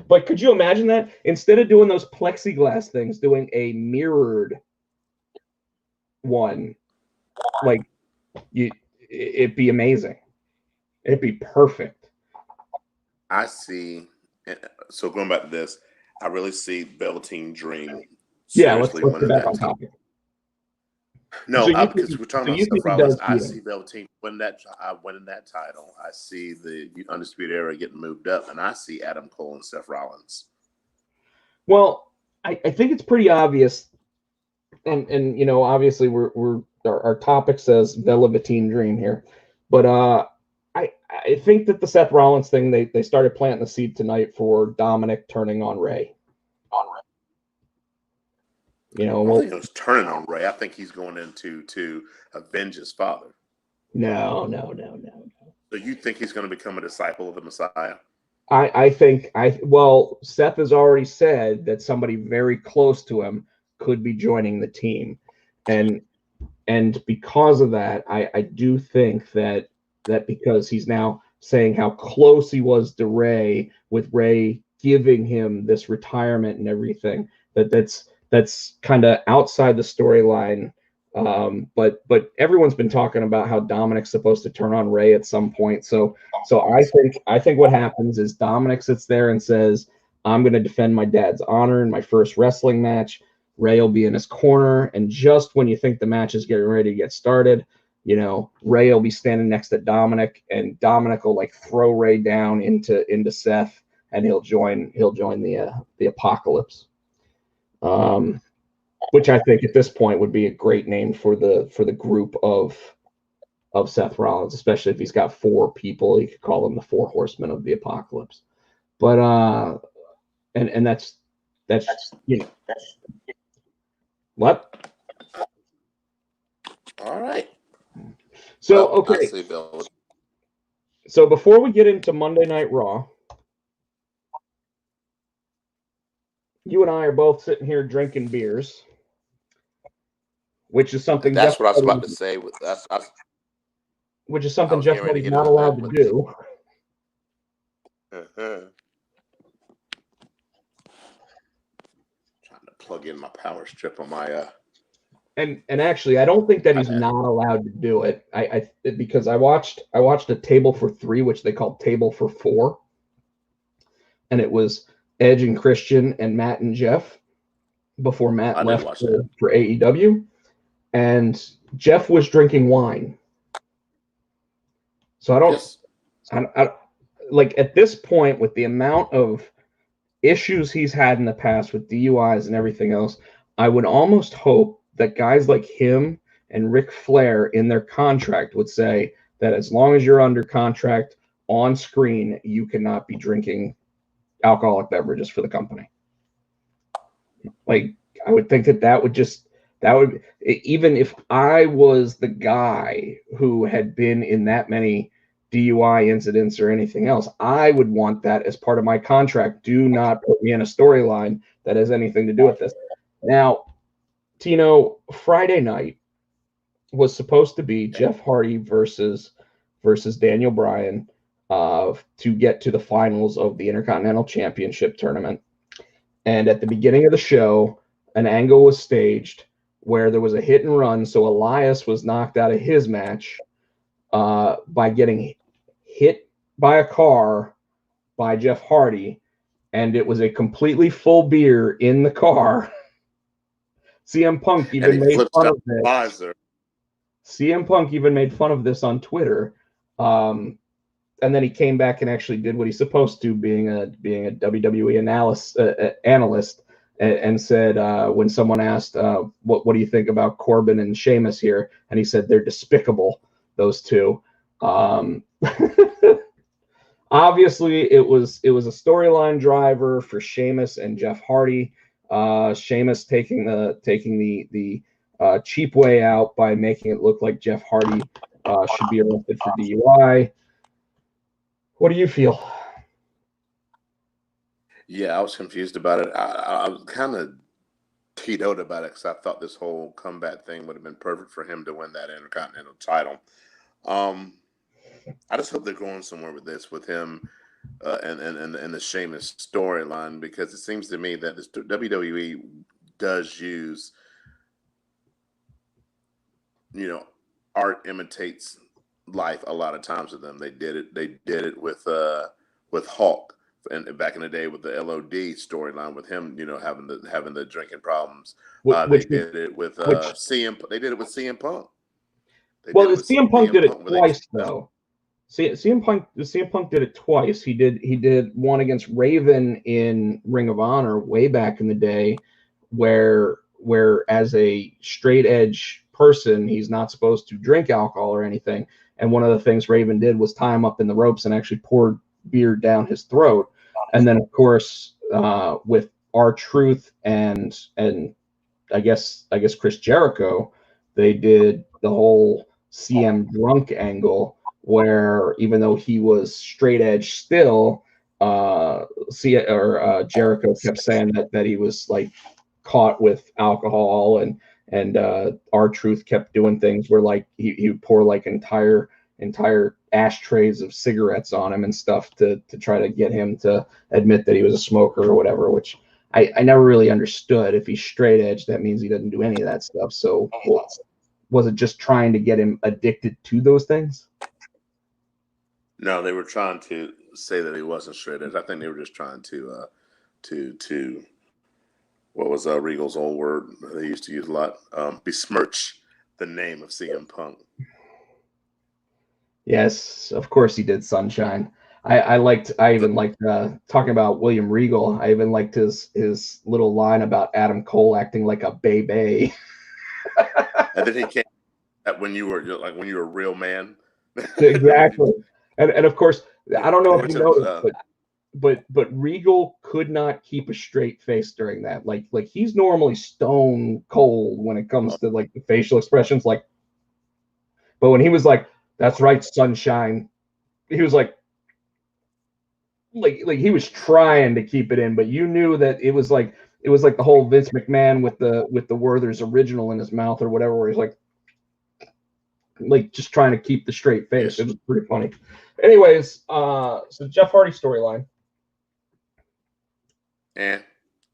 But could you imagine that? Instead of doing those plexiglass things, doing a mirrored one, it'd be amazing. It'd be perfect. I see. So going back to this, I really see Velveteen Dream. Yeah, let's get back on topic. No, because we're talking about Seth Rollins. I see Velveteen winning that title. I see the Undisputed Era getting moved up, and I see Adam Cole and Seth Rollins. Well, I think it's pretty obvious, and you know, obviously our topic says Velveteen Dream here, but I think that the Seth Rollins thing, they started planting the seed tonight for Dominic turning on Ray. I don't think it was turning on Ray. I think he's going into to avenge his father. No. So you think he's going to become a disciple of the Messiah? I think Seth has already said that somebody very close to him could be joining the team, and because of that, I do think that because he's now saying how close he was to Ray, with Ray giving him this retirement and everything, that's kind of outside the storyline. But everyone's been talking about how Dominic's supposed to turn on Ray at some point. So I think what happens is Dominic sits there and says, "I'm going to defend my dad's honor in my first wrestling match." Ray will be in his corner, and just when you think the match is getting ready to get started, Ray will be standing next to Dominic, and Dominic will like throw Ray down into Seth, and he'll join the Apocalypse. Which I think at this point would be a great name for the group of Seth Rollins, especially if he's got 4 people. He could call them the 4 Horsemen of the Apocalypse. But and that's what? All right. So okay. So before we get into Monday Night Raw, you and I are both sitting here drinking beers, which is something. That's what I was about to say. Which is something Jeff Hardy's not allowed to do. Trying to plug in my power strip on my. And actually, I don't think that he's not allowed to do it. Because I watched a Table for 3, which they called Table for 4, and it was Edge and Christian and Matt and Jeff before Matt left for AEW, and Jeff was drinking wine. So I like at this point, with the amount of issues he's had in the past with DUIs and everything else, I would almost hope that guys like him and Ric Flair in their contract would say that as long as you're under contract on screen, you cannot be drinking alcoholic beverages for the company. Like, I would think that would, even if I was the guy who had been in that many DUI incidents or anything else, I would want that as part of my contract. Do not put me in a storyline that has anything to do with this. Now, Tino, Friday night was supposed to be Jeff Hardy versus Daniel Bryan to get to the finals of the Intercontinental Championship tournament. And at the beginning of the show, an angle was staged where there was a hit and run. So Elias was knocked out of his match by getting hit by a car by Jeff Hardy. And it was a completely full beer in the car. CM Punk even made fun of this. CM Punk even made fun of this on Twitter. And then he came back and actually did what he's supposed to, being a WWE analyst, and said when someone asked, what do you think about Corbin and Sheamus here? And he said they're despicable, those two. Obviously, it was a storyline driver for Sheamus and Jeff Hardy. Sheamus taking the cheap way out by making it look like Jeff Hardy should be arrested for DUI. What do you feel? Yeah, I was confused about it. I was kind of Titoed about it because I thought this whole comeback thing would have been perfect for him to win that Intercontinental title. I just hope they're going somewhere with this, with him and the Sheamus storyline, because it seems to me that this WWE does use, art imitates life a lot of times with them. They did it with Hulk, and back in the day with the LOD storyline with him, having the drinking problems. They did it with CM. They did it with CM Punk. CM Punk did it twice though. CM Punk did it twice. He did one against Raven in Ring of Honor way back in the day, where as a straight edge person. He's not supposed to drink alcohol or anything. And one of the things Raven did was tie him up in the ropes and actually poured beer down his throat. And then, of course, with R-Truth and I guess Chris Jericho, they did the whole CM drunk angle, where even though he was straight edge still, Jericho kept saying that he was like caught with alcohol, and R-Truth kept doing things where like he would pour like entire ashtrays of cigarettes on him and stuff to try to get him to admit that he was a smoker or whatever, which I never really understood. If he's straight edge, that means he doesn't do any of that stuff. So was it just trying to get him addicted to those things? No, they were trying to say that he wasn't straight edge. I think they were just trying to what was Regal's old word they used to use a lot, besmirch the name of CM Punk. Yes, of course he did, Sunshine. I even liked talking about William Regal. I even liked his little line about Adam Cole acting like a baby. And then he came when you were a real man. Exactly. And of course, I don't know if you noticed, but Regal could not keep a straight face during that. Like he's normally stone cold when it comes to like the facial expressions. But when he was like, "That's right, Sunshine," he was like he was trying to keep it in, but you knew that it was like the whole Vince McMahon with the Werther's original in his mouth or whatever, where he's like just trying to keep the straight face. It was pretty funny. Anyways, so Jeff Hardy storyline.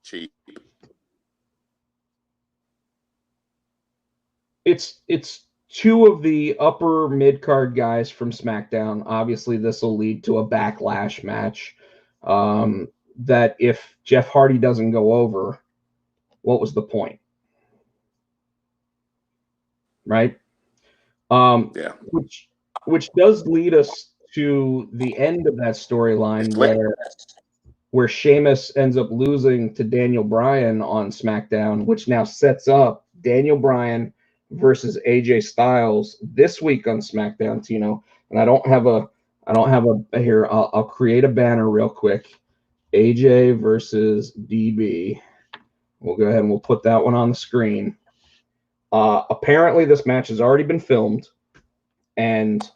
Cheap. It's two of the upper mid-card guys from SmackDown. Obviously, this will lead to a backlash match. That if Jeff Hardy doesn't go over, what was the point? Right? Yeah. Which does lead us to the end of that storyline where Sheamus ends up losing to Daniel Bryan on SmackDown, which now sets up Daniel Bryan versus AJ Styles this week on SmackDown, Tino. And I don't have a here. I'll create a banner real quick. AJ versus DB. We'll go ahead and we'll put that one on the screen. Apparently this match has already been filmed, and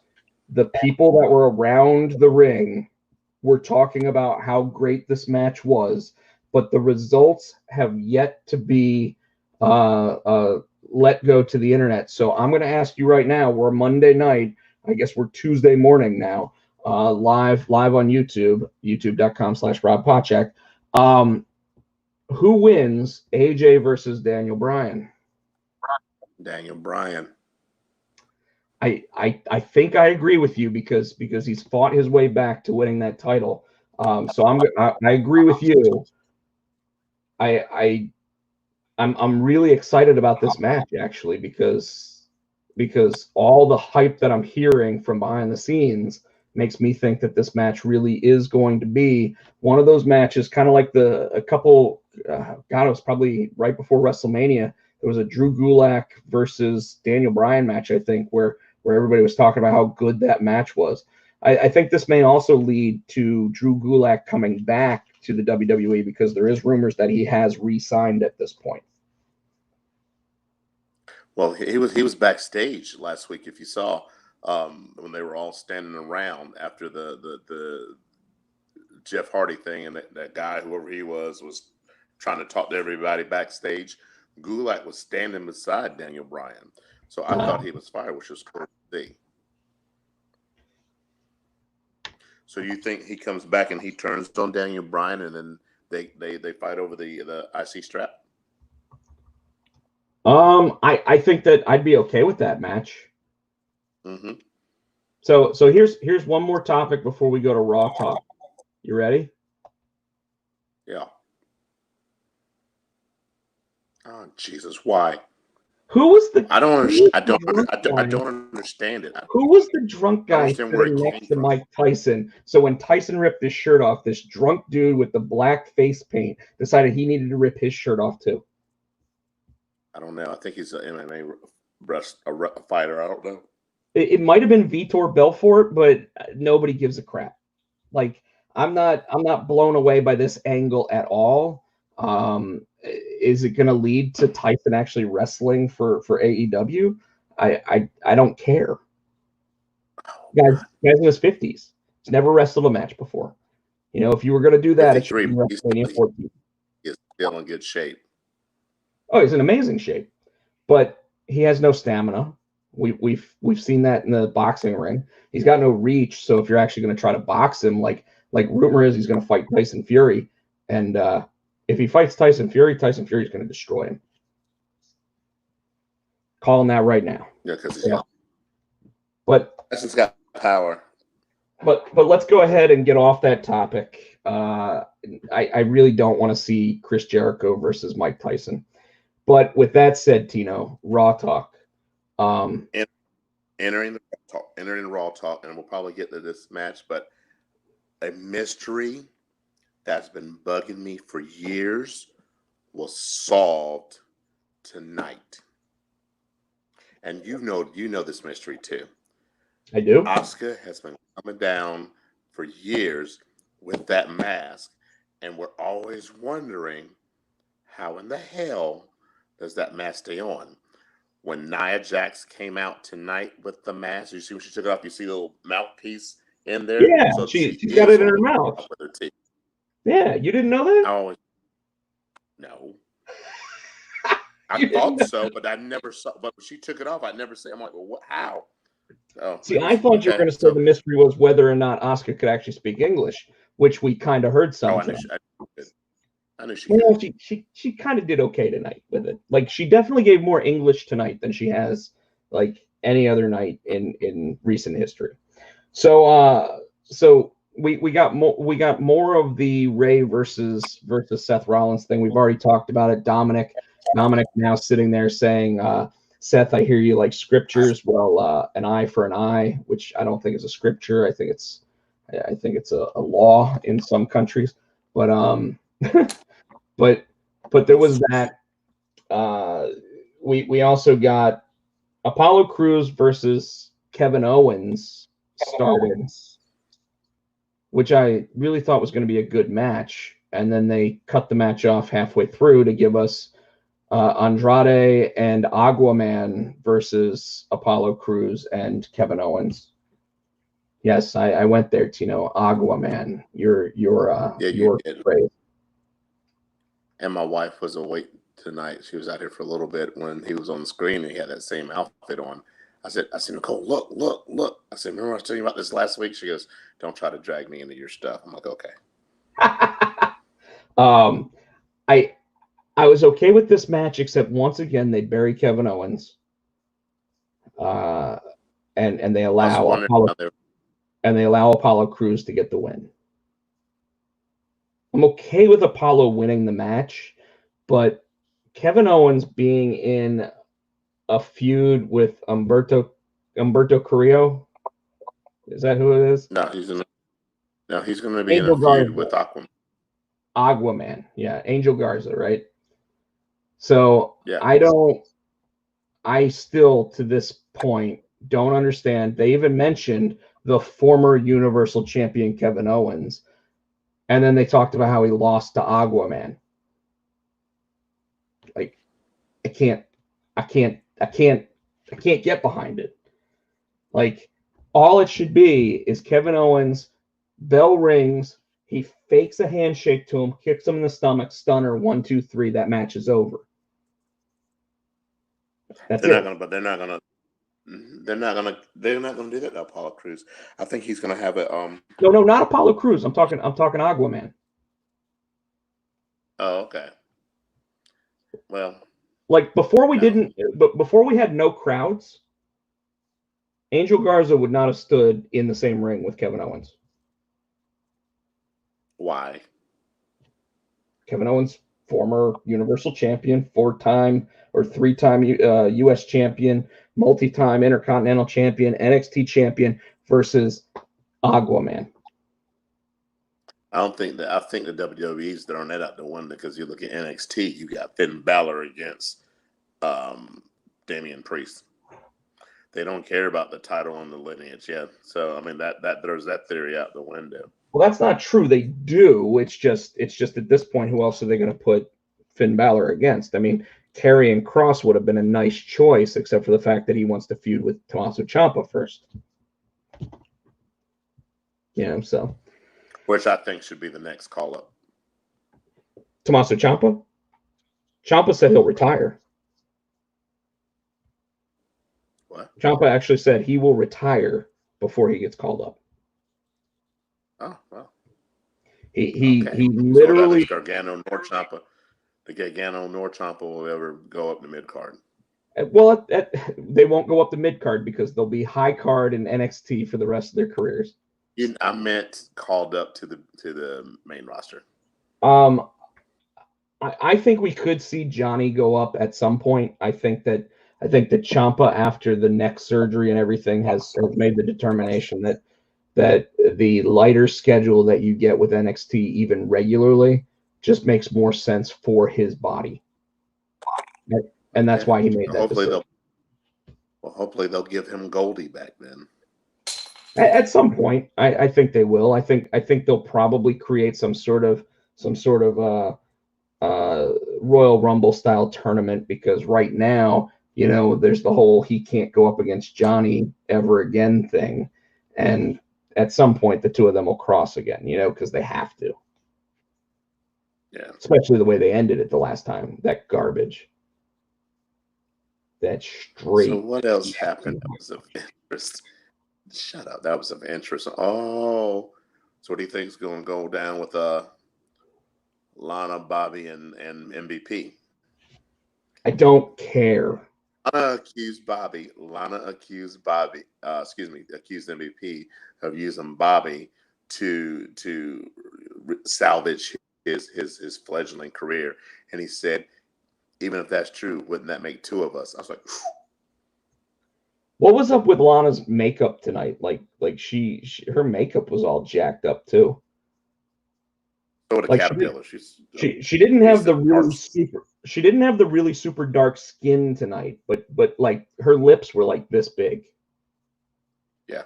the people that were around the ring were talking about how great this match was, but the results have yet to be let go to the internet. So I'm going to ask you right now, we're Monday night, I guess we're Tuesday morning now, live on YouTube, youtube.com/Rob Pochak. Who wins, AJ versus Daniel Bryan? Daniel Bryan. I think I agree with you because he's fought his way back to winning that title. So I agree with you. I'm really excited about this match actually because all the hype that I'm hearing from behind the scenes makes me think that this match really is going to be one of those matches, kind of like it was probably right before WrestleMania. There was a Drew Gulak versus Daniel Bryan match, I think, where everybody was talking about how good that match was. I think this may also lead to Drew Gulak coming back to the WWE because there is rumors that he has re-signed at this point. Well, he was backstage last week, if you saw, when they were all standing around after the Jeff Hardy thing, and that guy, whoever he was trying to talk to everybody backstage. Gulak was standing beside Daniel Bryan. So I thought he was fired, which was cool to see. So you think he comes back and he turns on Daniel Bryan and then they fight over the IC strap? I think that I'd be okay with that match. Mm-hmm. So here's one more topic before we go to Raw Talk. You ready? Yeah. Oh Jesus! Why? Who was the? I don't understand. I don't understand it. Who was the drunk guy sitting next to Mike Tyson? So when Tyson ripped his shirt off, this drunk dude with the black face paint decided he needed to rip his shirt off too. I don't know. I think he's an MMA a fighter. I don't know. It might have been Vitor Belfort, but nobody gives a crap. Like I'm not blown away by this angle at all. Is it going to lead to Tyson actually wrestling for AEW? I don't care. Guys in his 50s. He's never wrestled a match before. You know, if you were going to do that, it should be WrestleMania 14. He's still in good shape. Oh, he's in amazing shape, but he has no stamina. We've seen that in the boxing ring. He's got no reach. So if you're actually going to try to box him, like rumor is, he's going to fight Tyson Fury, and if he fights Tyson Fury's going to destroy him. Calling that right now. Yeah, because he's got power. But let's go ahead and get off that topic. I really don't want to see Chris Jericho versus Mike Tyson. But with that said, Tino, Raw Talk. Entering Raw Talk, and we'll probably get to this match, but a mystery that's been bugging me for years was solved tonight. And you know this mystery too. I do. Asuka has been coming down for years with that mask, and we're always wondering how in the hell does that mask stay on? When Nia Jax came out tonight with the mask, you see when she took it off, you see the little mouthpiece in there? Yeah, so she's got it in her mouth. With her teeth. Yeah, you didn't know that? Oh, no. I thought so, but I never saw. But when she took it off, I never said. I'm like, well, what? How? Oh, see, I thought you were going to say the mystery was whether or not Asuka could actually speak English, which we kind of heard something. I knew she. Well, she kind of did okay tonight with it. Like she definitely gave more English tonight than she has like any other night in recent history. So we got more of the Ray versus Seth Rollins thing. We've already talked about it. Dominic now sitting there saying, Seth, I hear you like scriptures. Well, an eye for an eye, which I don't think is a scripture. I think it's a law in some countries. But but there was that. We also got Apollo Crews versus Kevin Owens started, which I really thought was going to be a good match, and then they cut the match off halfway through to give us Andrade and Aquaman versus Apollo Crews and Kevin Owens. Yes, I went there, Tino. Aquaman, you're great. And my wife was awake tonight. She was out here for a little bit when he was on the screen and he had that same outfit on. I said, Nicole, look. I said, remember I was telling you about this last week? She goes, don't try to drag me into your stuff. I'm like, okay. I was okay with this match, except once again they bury Kevin Owens, and they allow Apollo Crews to get the win. I'm okay with Apollo winning the match, but Kevin Owens being in a feud with Humberto Carrillo, is that who it is? No, he's going to be Angel in a feud with Aquaman, yeah, Angel Garza, right? So yeah. I still to this point don't understand. They even mentioned the former Universal Champion Kevin Owens, and then they talked about how he lost to Aquaman. Like, I can't get behind it. Like, all it should be is Kevin Owens, bell rings, he fakes a handshake to him, kicks him in the stomach, stunner, 1, 2, 3, that match is over. They're not gonna do that to Apollo Crews. I think he's gonna have a No, not Apollo Crews. I'm talking Aquaman. Oh, okay. Well, like before we had no crowds, Angel Garza would not have stood in the same ring with Kevin Owens. Why? Kevin Owens, former Universal Champion, 4-time or 3-time U.S. Champion, multi-time Intercontinental Champion, NXT Champion versus Aquaman. I think the WWE's throwing that out the window because you look at NXT, you got Finn Balor against Damian Priest. they don't care about the title and the lineage. Yeah. So I mean that throws that theory out the window. Well, that's not true. They do. It's just at this point, who else are they going to put Finn Balor against? I mean, Karrion Kross would have been a nice choice, except for the fact that he wants to feud with Tommaso Ciampa first. So. Which I think should be the next call up. Tommaso Ciampa? Ciampa said he'll retire. What? Ciampa actually said he will retire before he gets called up. Oh, well. He literally. So Gargano nor Ciampa. The Gargano nor Ciampa will ever go up the mid card. Well, they won't go up the mid card because they'll be high card in NXT for the rest of their careers. I meant called up to the main roster. I think we could see Johnny go up at some point. I think that Ciampa, after the neck surgery and everything, has made the determination that the lighter schedule that you get with NXT even regularly just makes more sense for his body. And that's why he made that decision. Hopefully they'll give him Goldie back then. At some point, I think they will. I think they'll probably create some sort of Royal Rumble style tournament, because right now, there's the whole he can't go up against Johnny ever again thing, and at some point the two of them will cross again, because they have to. Yeah. Especially the way they ended it the last time. That garbage. That straight. So what else happened that was of interest? Shut up. That was of interest. Oh, so what do you think is going to go down with Lana, Bobby, and MVP? I don't care. Lana accused MVP of using Bobby to salvage his fledgling career, and he said, even if that's true, wouldn't that make two of us? I was like, phew. What was up with Lana's makeup tonight? Like she her makeup was all jacked up too. So the caterpillar. She didn't have the really super. She didn't have the really super dark skin tonight, but like her lips were like this big. Yeah.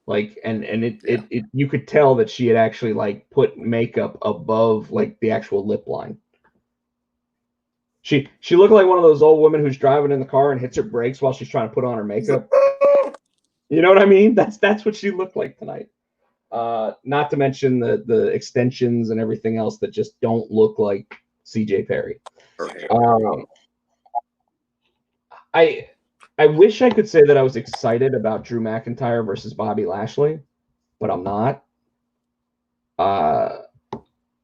Like it you could tell that she had actually like put makeup above like the actual lip line. She looked like one of those old women who's driving in the car and hits her brakes while she's trying to put on her makeup. You know what I mean? That's what she looked like tonight. Not to mention the extensions and everything else that just don't look like CJ Perry. I wish I could say that I was excited about Drew McIntyre versus Bobby Lashley, but I'm not.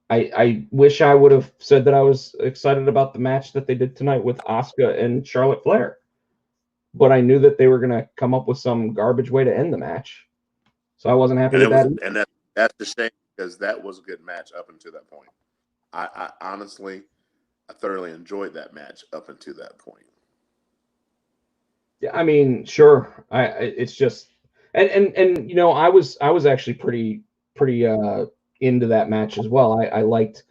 I wish I would have said that I was excited about the match that they did tonight with Asuka and Charlotte Flair, but I knew that they were going to come up with some garbage way to end the match, so I wasn't happy with that. And that's the shame, because that was a good match up until that point. I honestly, I thoroughly enjoyed that match up until that point. Yeah, I mean, sure. It's just, and I was actually pretty into that match as well. I liked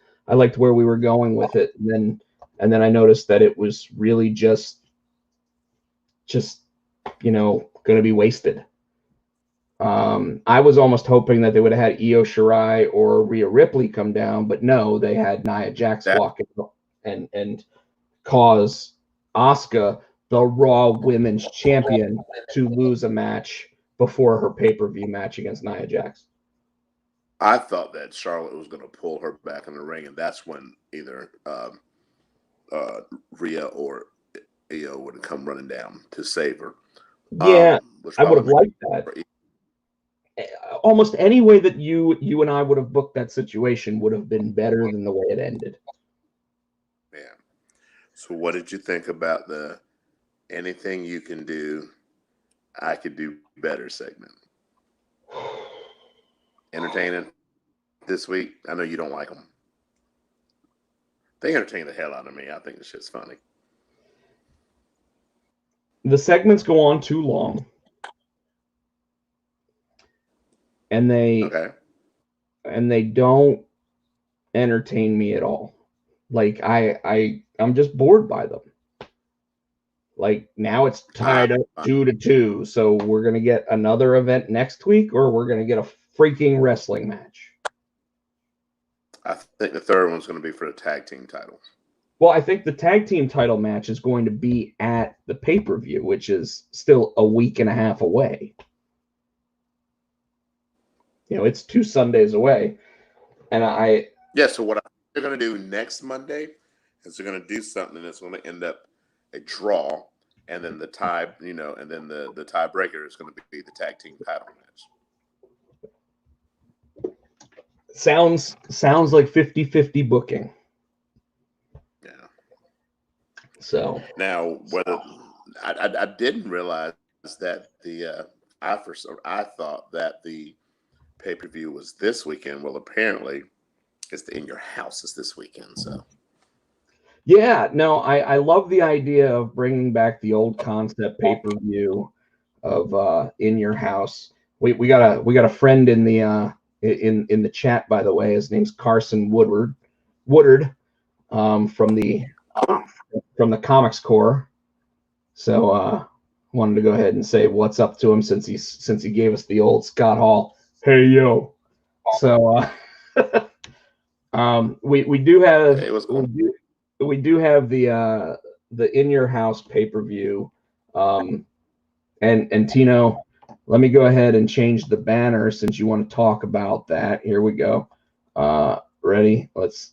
where we were going with it, and then I noticed that it was really just going to be wasted. I was almost hoping that they would have had Io Shirai or Rhea Ripley come down, but no, they had Nia Jax walk in and cause Asuka, the Raw Women's Champion, to lose a match before her pay-per-view match against Nia Jax. I thought that Charlotte was going to pull her back in the ring, and that's when either Rhea or Io would come running down to save her. Yeah, I would have liked that. Almost any way that you and I would have booked that situation would have been better than the way it ended. Yeah. So what did you think about the anything you can do, I could do better segment? Entertaining this week. I know you don't like them. They entertain the hell out of me. I think this shit's funny. The segments go on too long. And they don't entertain me at all. Like I'm just bored by them. Like now it's tied up 2-2. So we're gonna get another event next week, or we're gonna get a freaking wrestling match. I think the third one's going to be for the tag team title. Well, I think the tag team title match is going to be at the pay-per-view, which is still a week and a half away. You know, it's 2 Sundays away. And so what they're going to do next Monday is they're going to do something that's going to end up a draw, and then the tie, and then the tiebreaker is going to be the tag team title match. Sounds like 50-50 booking. Yeah. So now, whether I didn't realize that I thought that the pay-per-view was this weekend. Well, apparently, it's the In Your House is this weekend. So. Yeah, no, I love the idea of bringing back the old concept pay-per-view of In Your House. We got a friend in the in the chat, by the way. His name's Carson Woodard from the Comics Corps. So wanted to go ahead and say what's up to him since he gave us the old Scott Hall, hey yo. So we do have we do have the In Your House pay-per-view. And Tino, let me go ahead and change the banner since you want to talk about that. Here we go. Ready? Let's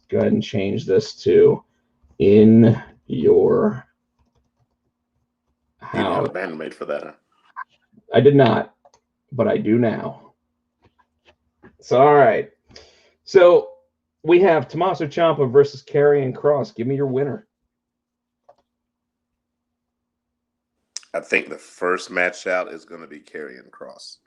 go ahead and change this to In Your House. You didn't have a banner made for that, huh? I did not, but I do now. So all right. So we have Tommaso Ciampa versus Karrion Kross. Give me your winner. I think the first match out is going to be Karrion Kross.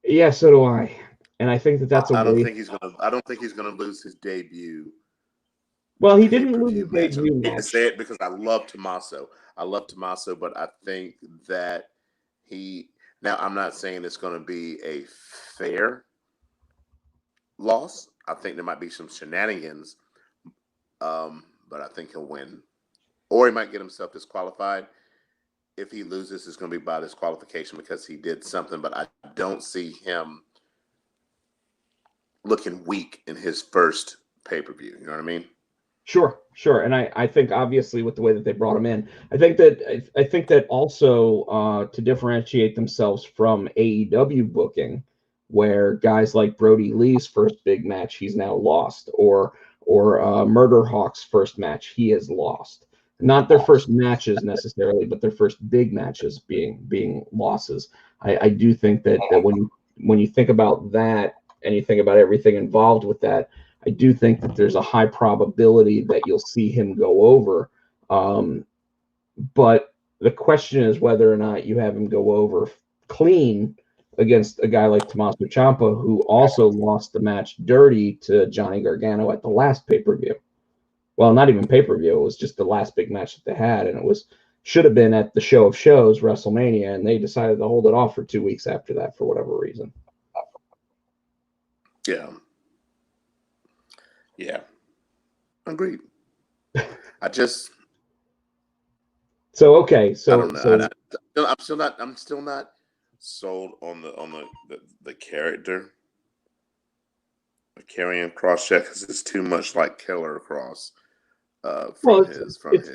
Yeah, so do I. And I think that's I don't think he's going to lose his debut. Well, he didn't lose his debut match. I say it because I love Tommaso. But I think that now I'm not saying it's going to be a fair loss. I think there might be some shenanigans, but I think he'll win. Or he might get himself disqualified. If he loses, it's going to be by disqualification because he did something. But I don't see him looking weak in his first pay-per-view. You know what I mean? Sure. And I think obviously with the way that they brought him in, I think that also to differentiate themselves from AEW booking, where guys like Brody Lee's first big match he's now lost, or Murder Hawk's first match he has lost. Not their first matches necessarily, but their first big matches being losses. I do think that when you think about that and you think about everything involved with that, I do think that there's a high probability that you'll see him go over. But the question is whether or not you have him go over clean against a guy like Tommaso Ciampa, who also lost the match dirty to Johnny Gargano at the last pay-per-view. Well, not even pay-per-view. It was just the last big match that they had, and it should have been at the show of shows, WrestleMania, and they decided to hold it off for 2 weeks after that for whatever reason. Yeah. Agreed. I don't know. I'm still not sold on the character of Karrion Kross because it's too much like Killer Kross. It's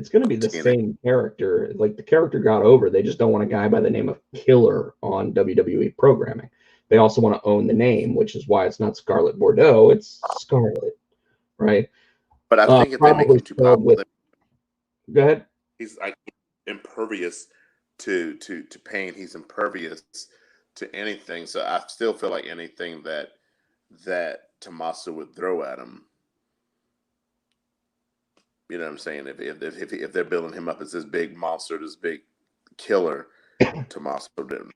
gonna be the same character. Like the character got over. They just don't want a guy by the name of Killer on WWE programming. They also want to own the name, which is why it's not Scarlet Bordeaux, it's Scarlet, right? But I think if they make him too popular, go ahead. He's like impervious to pain. He's impervious to anything. So I still feel like anything that Tommaso would throw at him. You know what I'm saying? If they're building him up as this big monster, this big killer, Tommaso didn't.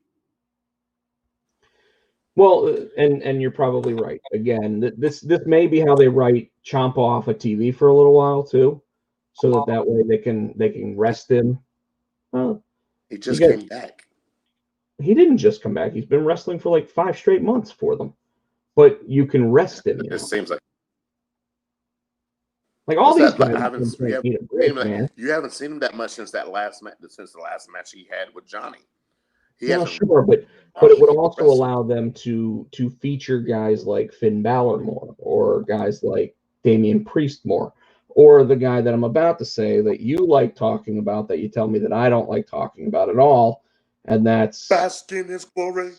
Well, and you're probably right. Again, this may be how they write Ciampa off of TV for a little while too, so that way they can rest him. He just came back. He didn't just come back. He's been wrestling for like 5 straight months for them. But you can rest him. It seems like. Like all What's these that? guys I haven't. need a break, man. You haven't seen him that much since the last match he had with Johnny. He Well, hasn't sure, but it would hardly also wrestled. allow them to feature guys like Finn Balor more, or guys like Damian Priest more, or the guy that I'm about to say that you like talking about that you tell me that I don't like talking about at all, and Bask in his glory.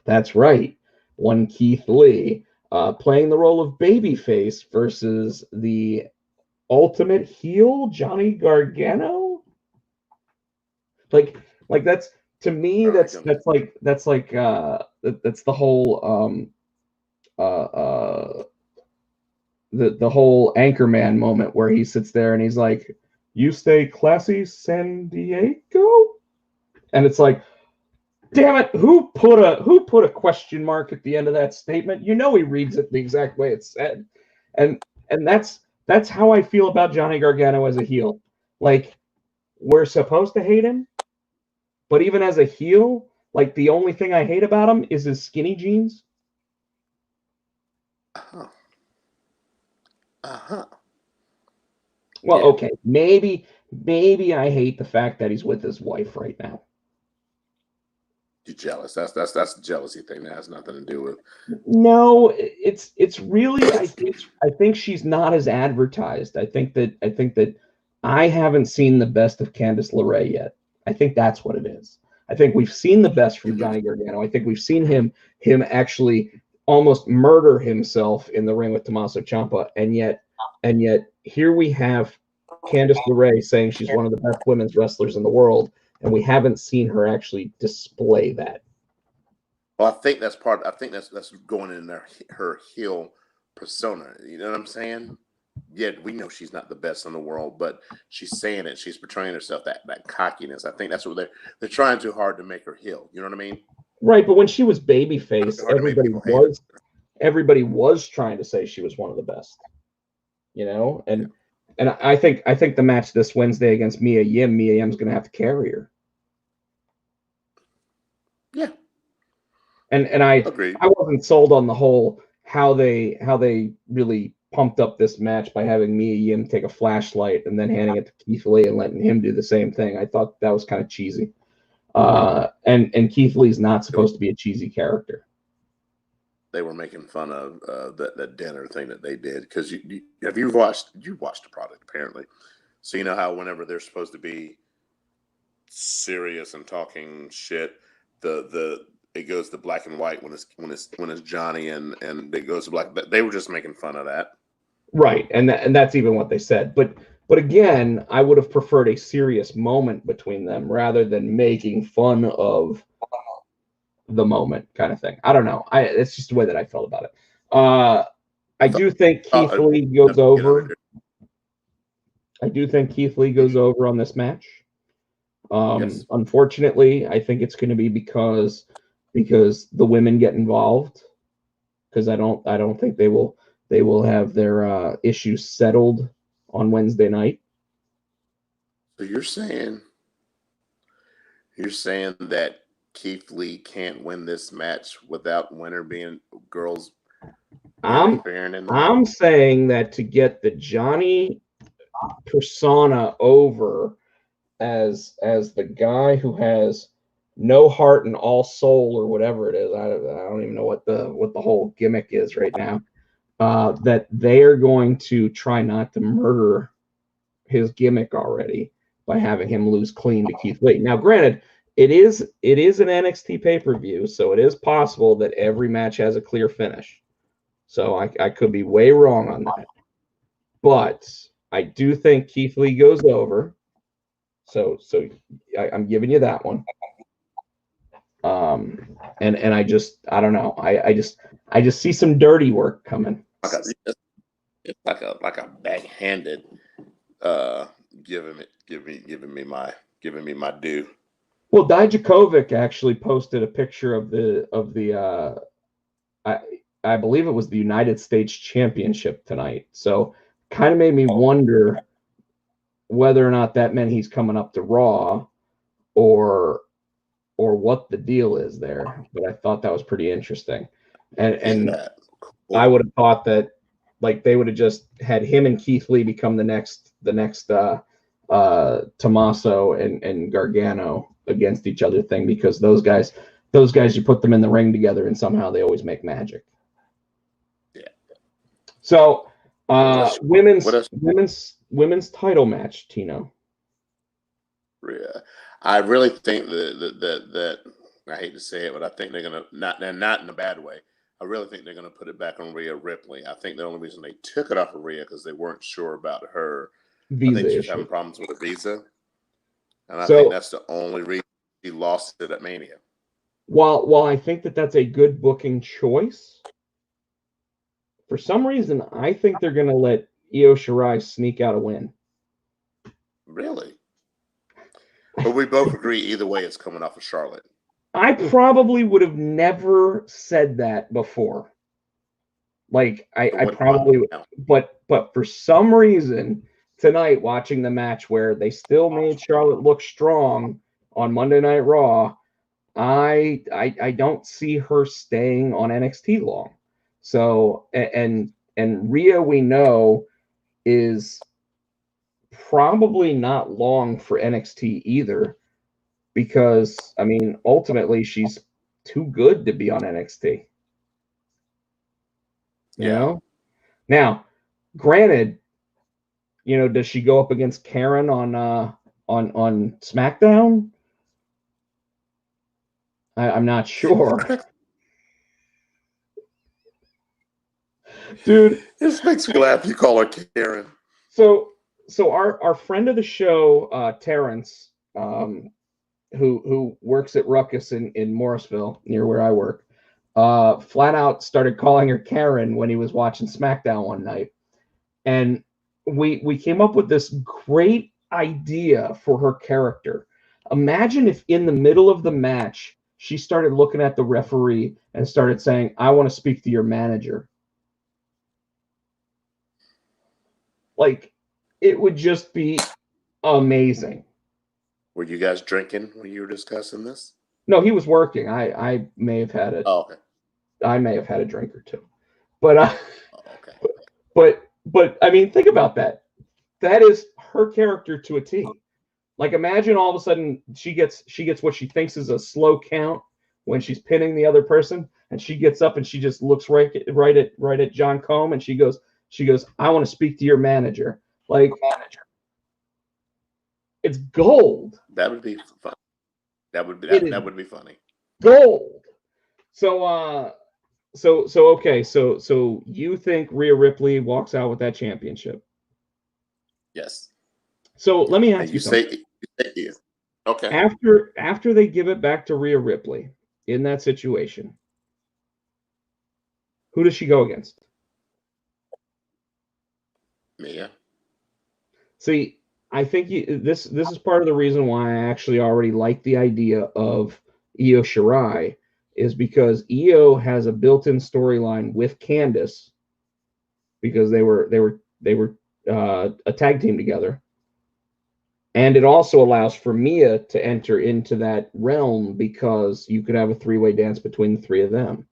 that's right, one Keith Lee playing the role of babyface versus the ultimate heel Johnny Gargano. Like that's to me that's the whole the whole Anchorman moment where he sits there and he's like, "You stay classy, San Diego," and it's like, damn it, who put a question mark at the end of that statement? You know he reads it the exact way it's said, and that's how I feel about Johnny Gargano as a heel. Like, we're supposed to hate him, but even as a heel, like, the only thing I hate about him is his skinny jeans. Well, Yeah. okay, maybe I hate the fact that he's with his wife right now. You're jealous. That's the jealousy thing. That has nothing to do with. No, it's really I think she's not as advertised. I think that I haven't seen the best of Candice LeRae yet. I think that's what it is. I think we've seen the best from Johnny Gargano. I think we've seen him actually almost murder himself in the ring with Tommaso Ciampa, and yet here we have Candice LeRae saying she's one of the best women's wrestlers in the world, and we haven't seen her actually display that. Well, I think that's part. I think that's going in her heel persona. You know what I'm saying? Yeah, we know she's not the best in the world, but she's saying it. She's portraying herself, that cockiness. I think that's what they're trying too hard to make her heel. You know what I mean? Right, but when she was babyface, everybody was trying to say she was one of the best. You know, and I think the match this Wednesday against Mia Yim's going to have to carry her. Yeah. And I Agreed. I wasn't sold on the whole how they really pumped up this match by having Mia Yim take a flashlight and then handing it to Keith Lee and letting him do the same thing. I thought that was kind of cheesy. And Keith Lee's not supposed to be a cheesy character. They were making fun of that dinner thing that they did, because you watched the product apparently, so you know how whenever they're supposed to be serious and talking shit, it goes to black and white when it's Johnny and it goes to black. They were just making fun of that. Right, and that's even what they said. But again, I would have preferred a serious moment between them rather than making fun of the moment kind of thing. I don't know. It's just the way that I felt about it. I do think Keith Lee goes over. I do think Keith Lee goes over on this match. Yes. Unfortunately, I think it's going to be because the women get involved. Because I don't think they will have their issues settled on Wednesday night. So you're saying that Keith Lee can't win this match without winner being girls interfering in. I'm saying that to get the Johnny persona over as the guy who has no heart and all soul, or whatever it is. I don't even know what the whole gimmick is right now. That they are going to try not to murder his gimmick already by having him lose clean to Keith Lee. Now, granted, it is an NXT pay-per-view, so it is possible that every match has a clear finish. So I could be way wrong on that. But I do think Keith Lee goes over. So I'm giving you that one. And I don't know. I just see some dirty work coming. It's like a backhanded giving me my due. Well, Dijakovic actually posted a picture of the I believe it was the United States Championship tonight. So kind of made me wonder whether or not that meant he's coming up to Raw or what the deal is there. But I thought that was pretty interesting. And I would have thought that Like they would have just had him and Keith Lee become the next Tommaso and Gargano against each other thing, because those guys you put them in the ring together and somehow they always make magic. Yeah. So women's title match, Tino. Yeah. I really think that I hate to say it, but I think they're gonna not in a bad way. I really think they're gonna put it back on Rhea Ripley. I think the only reason they took it off of Rhea because they weren't sure about her Visa I think she's issue. having problems with her visa, and I So, think that's the only reason she lost it at Mania. While I think that that's a good booking choice, for some reason I think they're gonna let Io Shirai sneak out a win. Really? But we both agree either way it's coming off of Charlotte. I probably would have never said that before. Like I probably, but for some reason tonight, watching the match where they still made Charlotte look strong on Monday Night Raw, I don't see her staying on NXT long. So and Rhea, we know, is probably not long for NXT either, because I mean ultimately she's too good to be on NXT. You know? Now, granted, does she go up against Karen on SmackDown? I'm not sure. Dude, this makes me laugh. You call her Karen. So our friend of the show, Terrence, who works at Ruckus in Morrisville, near where I work, flat out started calling her Karen when he was watching SmackDown one night. And we came up with this great idea for her character. Imagine if in the middle of the match she started looking at the referee and started saying, "I want to speak to your manager." Like, it would just be amazing. Were you guys drinking when you were discussing this? No, he was working. I may have had okay. I may have had a drink or two. But okay. But I mean, think about that. That is her character to a T. Like, imagine all of a sudden she gets what she thinks is a slow count when she's pinning the other person, and she gets up and she just looks right at John Combe, and she goes, "I want to speak to your manager." Like, it's gold. That would be fun. That would be funny. Gold. So okay. So you think Rhea Ripley walks out with that championship? Yes. So let me ask you something. Okay. After they give it back to Rhea Ripley in that situation, who does she go against? Mia. See, I think this is part of the reason why I actually already like the idea of Io Shirai, is because Io has a built-in storyline with Candice, because they were a tag team together, and it also allows for Mia to enter into that realm because you could have a three-way dance between the three of them.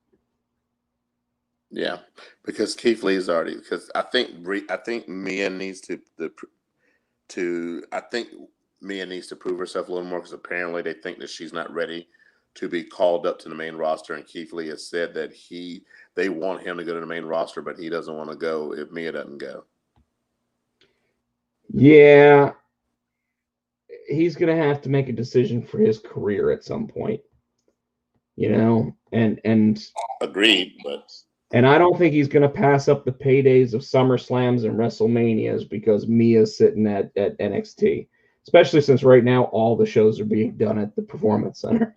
Yeah, because Keith Lee's already. Because I think Mia needs to Mia needs to prove herself a little more, because apparently they think that she's not ready to be called up to the main roster, and Keith Lee has said that they want him to go to the main roster, but he doesn't want to go if Mia doesn't go. Yeah, he's going to have to make a decision for his career at some point, and agreed, but I don't think he's going to pass up the paydays of SummerSlams and WrestleManias because Mia's sitting at NXT, especially since right now all the shows are being done at the Performance Center.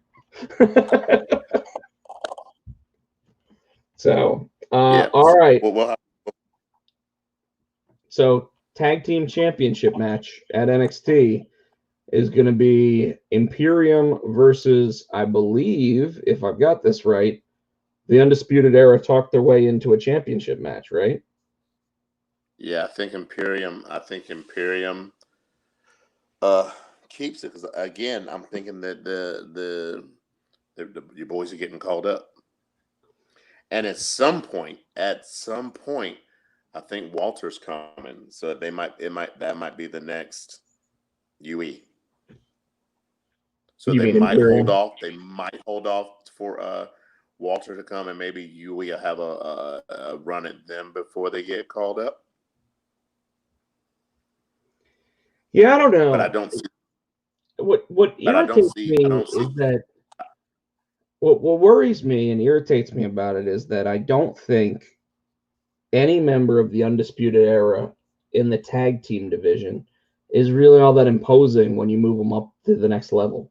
So, all right. So, tag team championship match at NXT is going to be Imperium versus, I believe, if I've got this right, the Undisputed Era talked their way into a championship match, right? Yeah, I think Imperium keeps it, because again, I'm thinking that your boys are getting called up, and at some point, I think Walter's coming, so that might be the next UE. So You they mean might hold Imperium? off. They might hold off for Walter to come, and maybe UE will have a run at them before they get called up. Yeah, I don't know. But I don't see. What irritates me is that what worries me and irritates me about it is that I don't think any member of the Undisputed Era in the tag team division is really all that imposing when you move them up to the next level.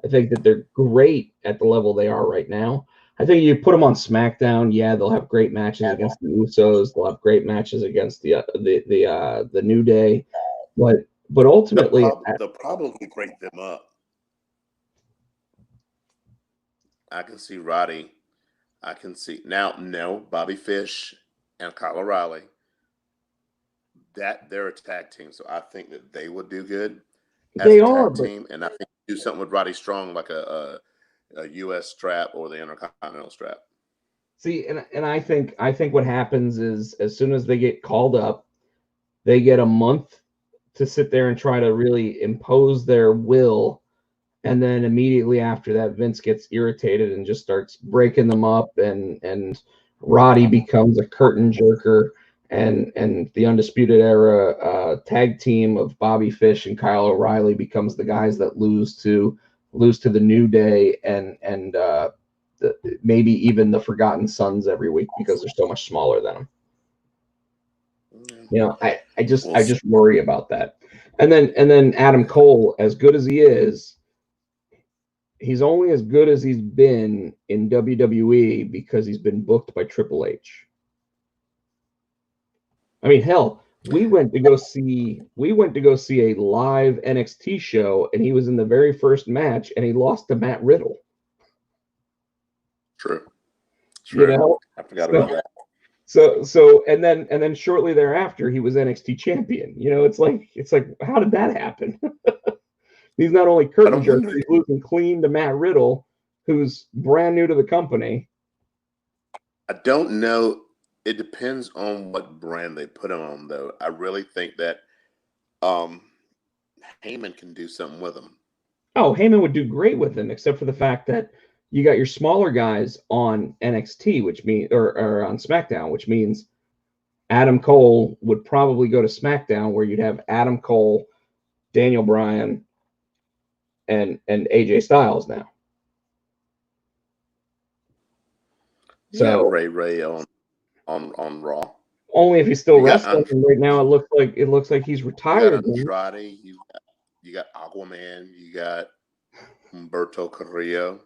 I think that they're great at the level they are right now. I think you put them on SmackDown, yeah, they'll have great matches against the Usos. They'll have great matches against the New Day, but ultimately, they'll probably break them up. I can see Roddy. I can see now. No, Bobby Fish and Kyle O'Reilly. That they're a tag team, so I think that they would do good as a tag team, and I think do something with Roddy Strong, like a U.S. strap or the Intercontinental strap. See, and I think what happens is as soon as they get called up, they get a month to sit there and try to really impose their will, and then immediately after that, Vince gets irritated and just starts breaking them up, and Roddy becomes a curtain jerker, and the Undisputed Era tag team of Bobby Fish and Kyle O'Reilly becomes the guys that lose to the New Day and maybe even the Forgotten Sons every week because they're so much smaller than them. You know, I just worry about that. And then Adam Cole, as good as he is, he's only as good as he's been in WWE because he's been booked by Triple H. I mean, hell, we went to go see a live NXT show, and he was in the very first match, and he lost to Matt Riddle. True. You know, I forgot about that. So and then shortly thereafter, he was NXT champion. You know, it's like how did that happen? He's not only curtain jerk, he's losing clean to Matt Riddle, who's brand new to the company. I don't know. It depends on what brand they put him on, though. I really think that Heyman can do something with him. Oh, Heyman would do great with him, except for the fact that you got your smaller guys on NXT, which means or on SmackDown, which means Adam Cole would probably go to SmackDown, where you'd have Adam Cole, Daniel Bryan, and AJ Styles now. So Ray on Raw. Only if he's still wrestling. Right now, it looks like he's retired. You got Andrade, you got Aquaman, you got Humberto Carrillo.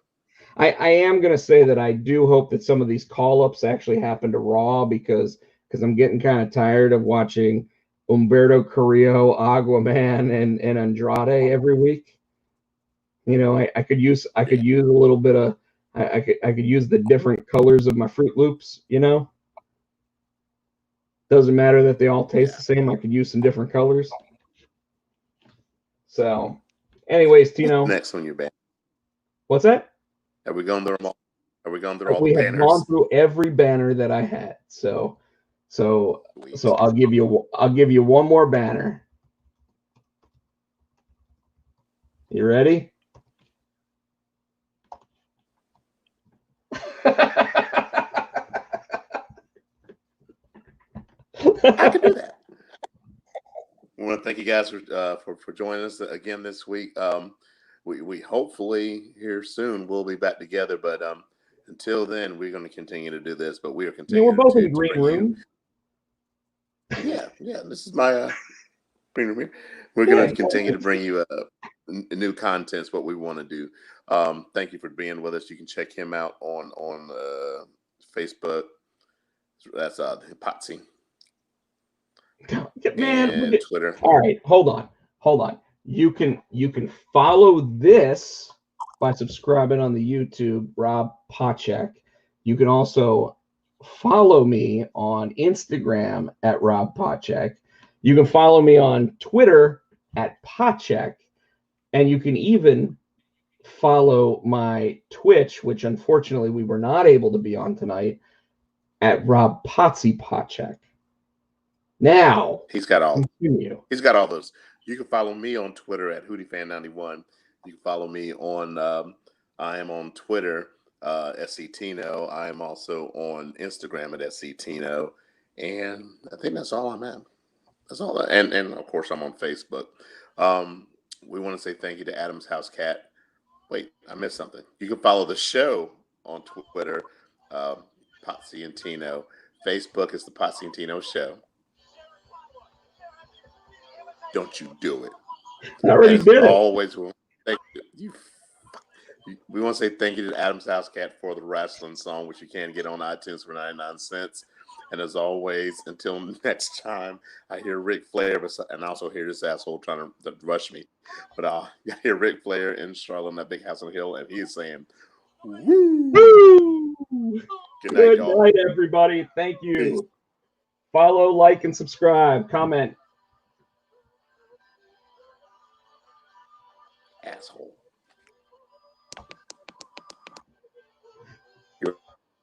I am going to say that I do hope that some of these call-ups actually happen to Raw because I'm getting kind of tired of watching Humberto Carrillo, Aquaman, and Andrade every week. You know, I could use a little bit of I could use the different colors of my Fruit Loops. You know, doesn't matter that they all taste the same. I could use some different colors. So, anyways, Tino, next on your band. What's that? Have we gone through them all? Have we gone through all the banners? We have gone through every banner that I had. So I'll give you one more banner. You ready? I can do that. I want to thank you guys for joining us again this week. We hopefully here soon we'll be back together, but until then we're going to continue to do this. But we are continuing. We're both in the green room. Yeah. This is my green room. We're going to continue to bring you new contents. What we want to do. Thank you for being with us. You can check him out on Facebook. That's Potsy. Man, and Twitter. All right, hold on. You can follow this by subscribing on the YouTube, Rob Pochek. You can also follow me on Instagram at Rob Pochek. You can follow me on Twitter at Pochek, and you can even follow my Twitch, which unfortunately we were not able to be on tonight, at Rob Potsy Pochek. Now, He's got all. continue. He's got all those. You can follow me on Twitter at HootieFan91. You can follow me on. I am on Twitter, SC Tino. I am also on Instagram at SC Tino, and I think that's all I'm at. That's all. And of course I'm on Facebook. We want to say thank you to Adam's House Cat. Wait, I missed something. You can follow the show on Twitter, Potsy and Tino. Facebook is the Potsy and Tino Show. Don't you do it. I already did it. Always, thank you. We want to say thank you to Adam's House Cat for the wrestling song, which you can get on iTunes for 99 cents. And as always, until next time, I hear Ric Flair, and I also hear this asshole trying to rush me. But I hear Ric Flair in Charlotte in that big house on the hill, and he is saying, woo! Woo! Good night, everybody. Thank you. Peace. Follow, like, and subscribe. Comment. Asshole.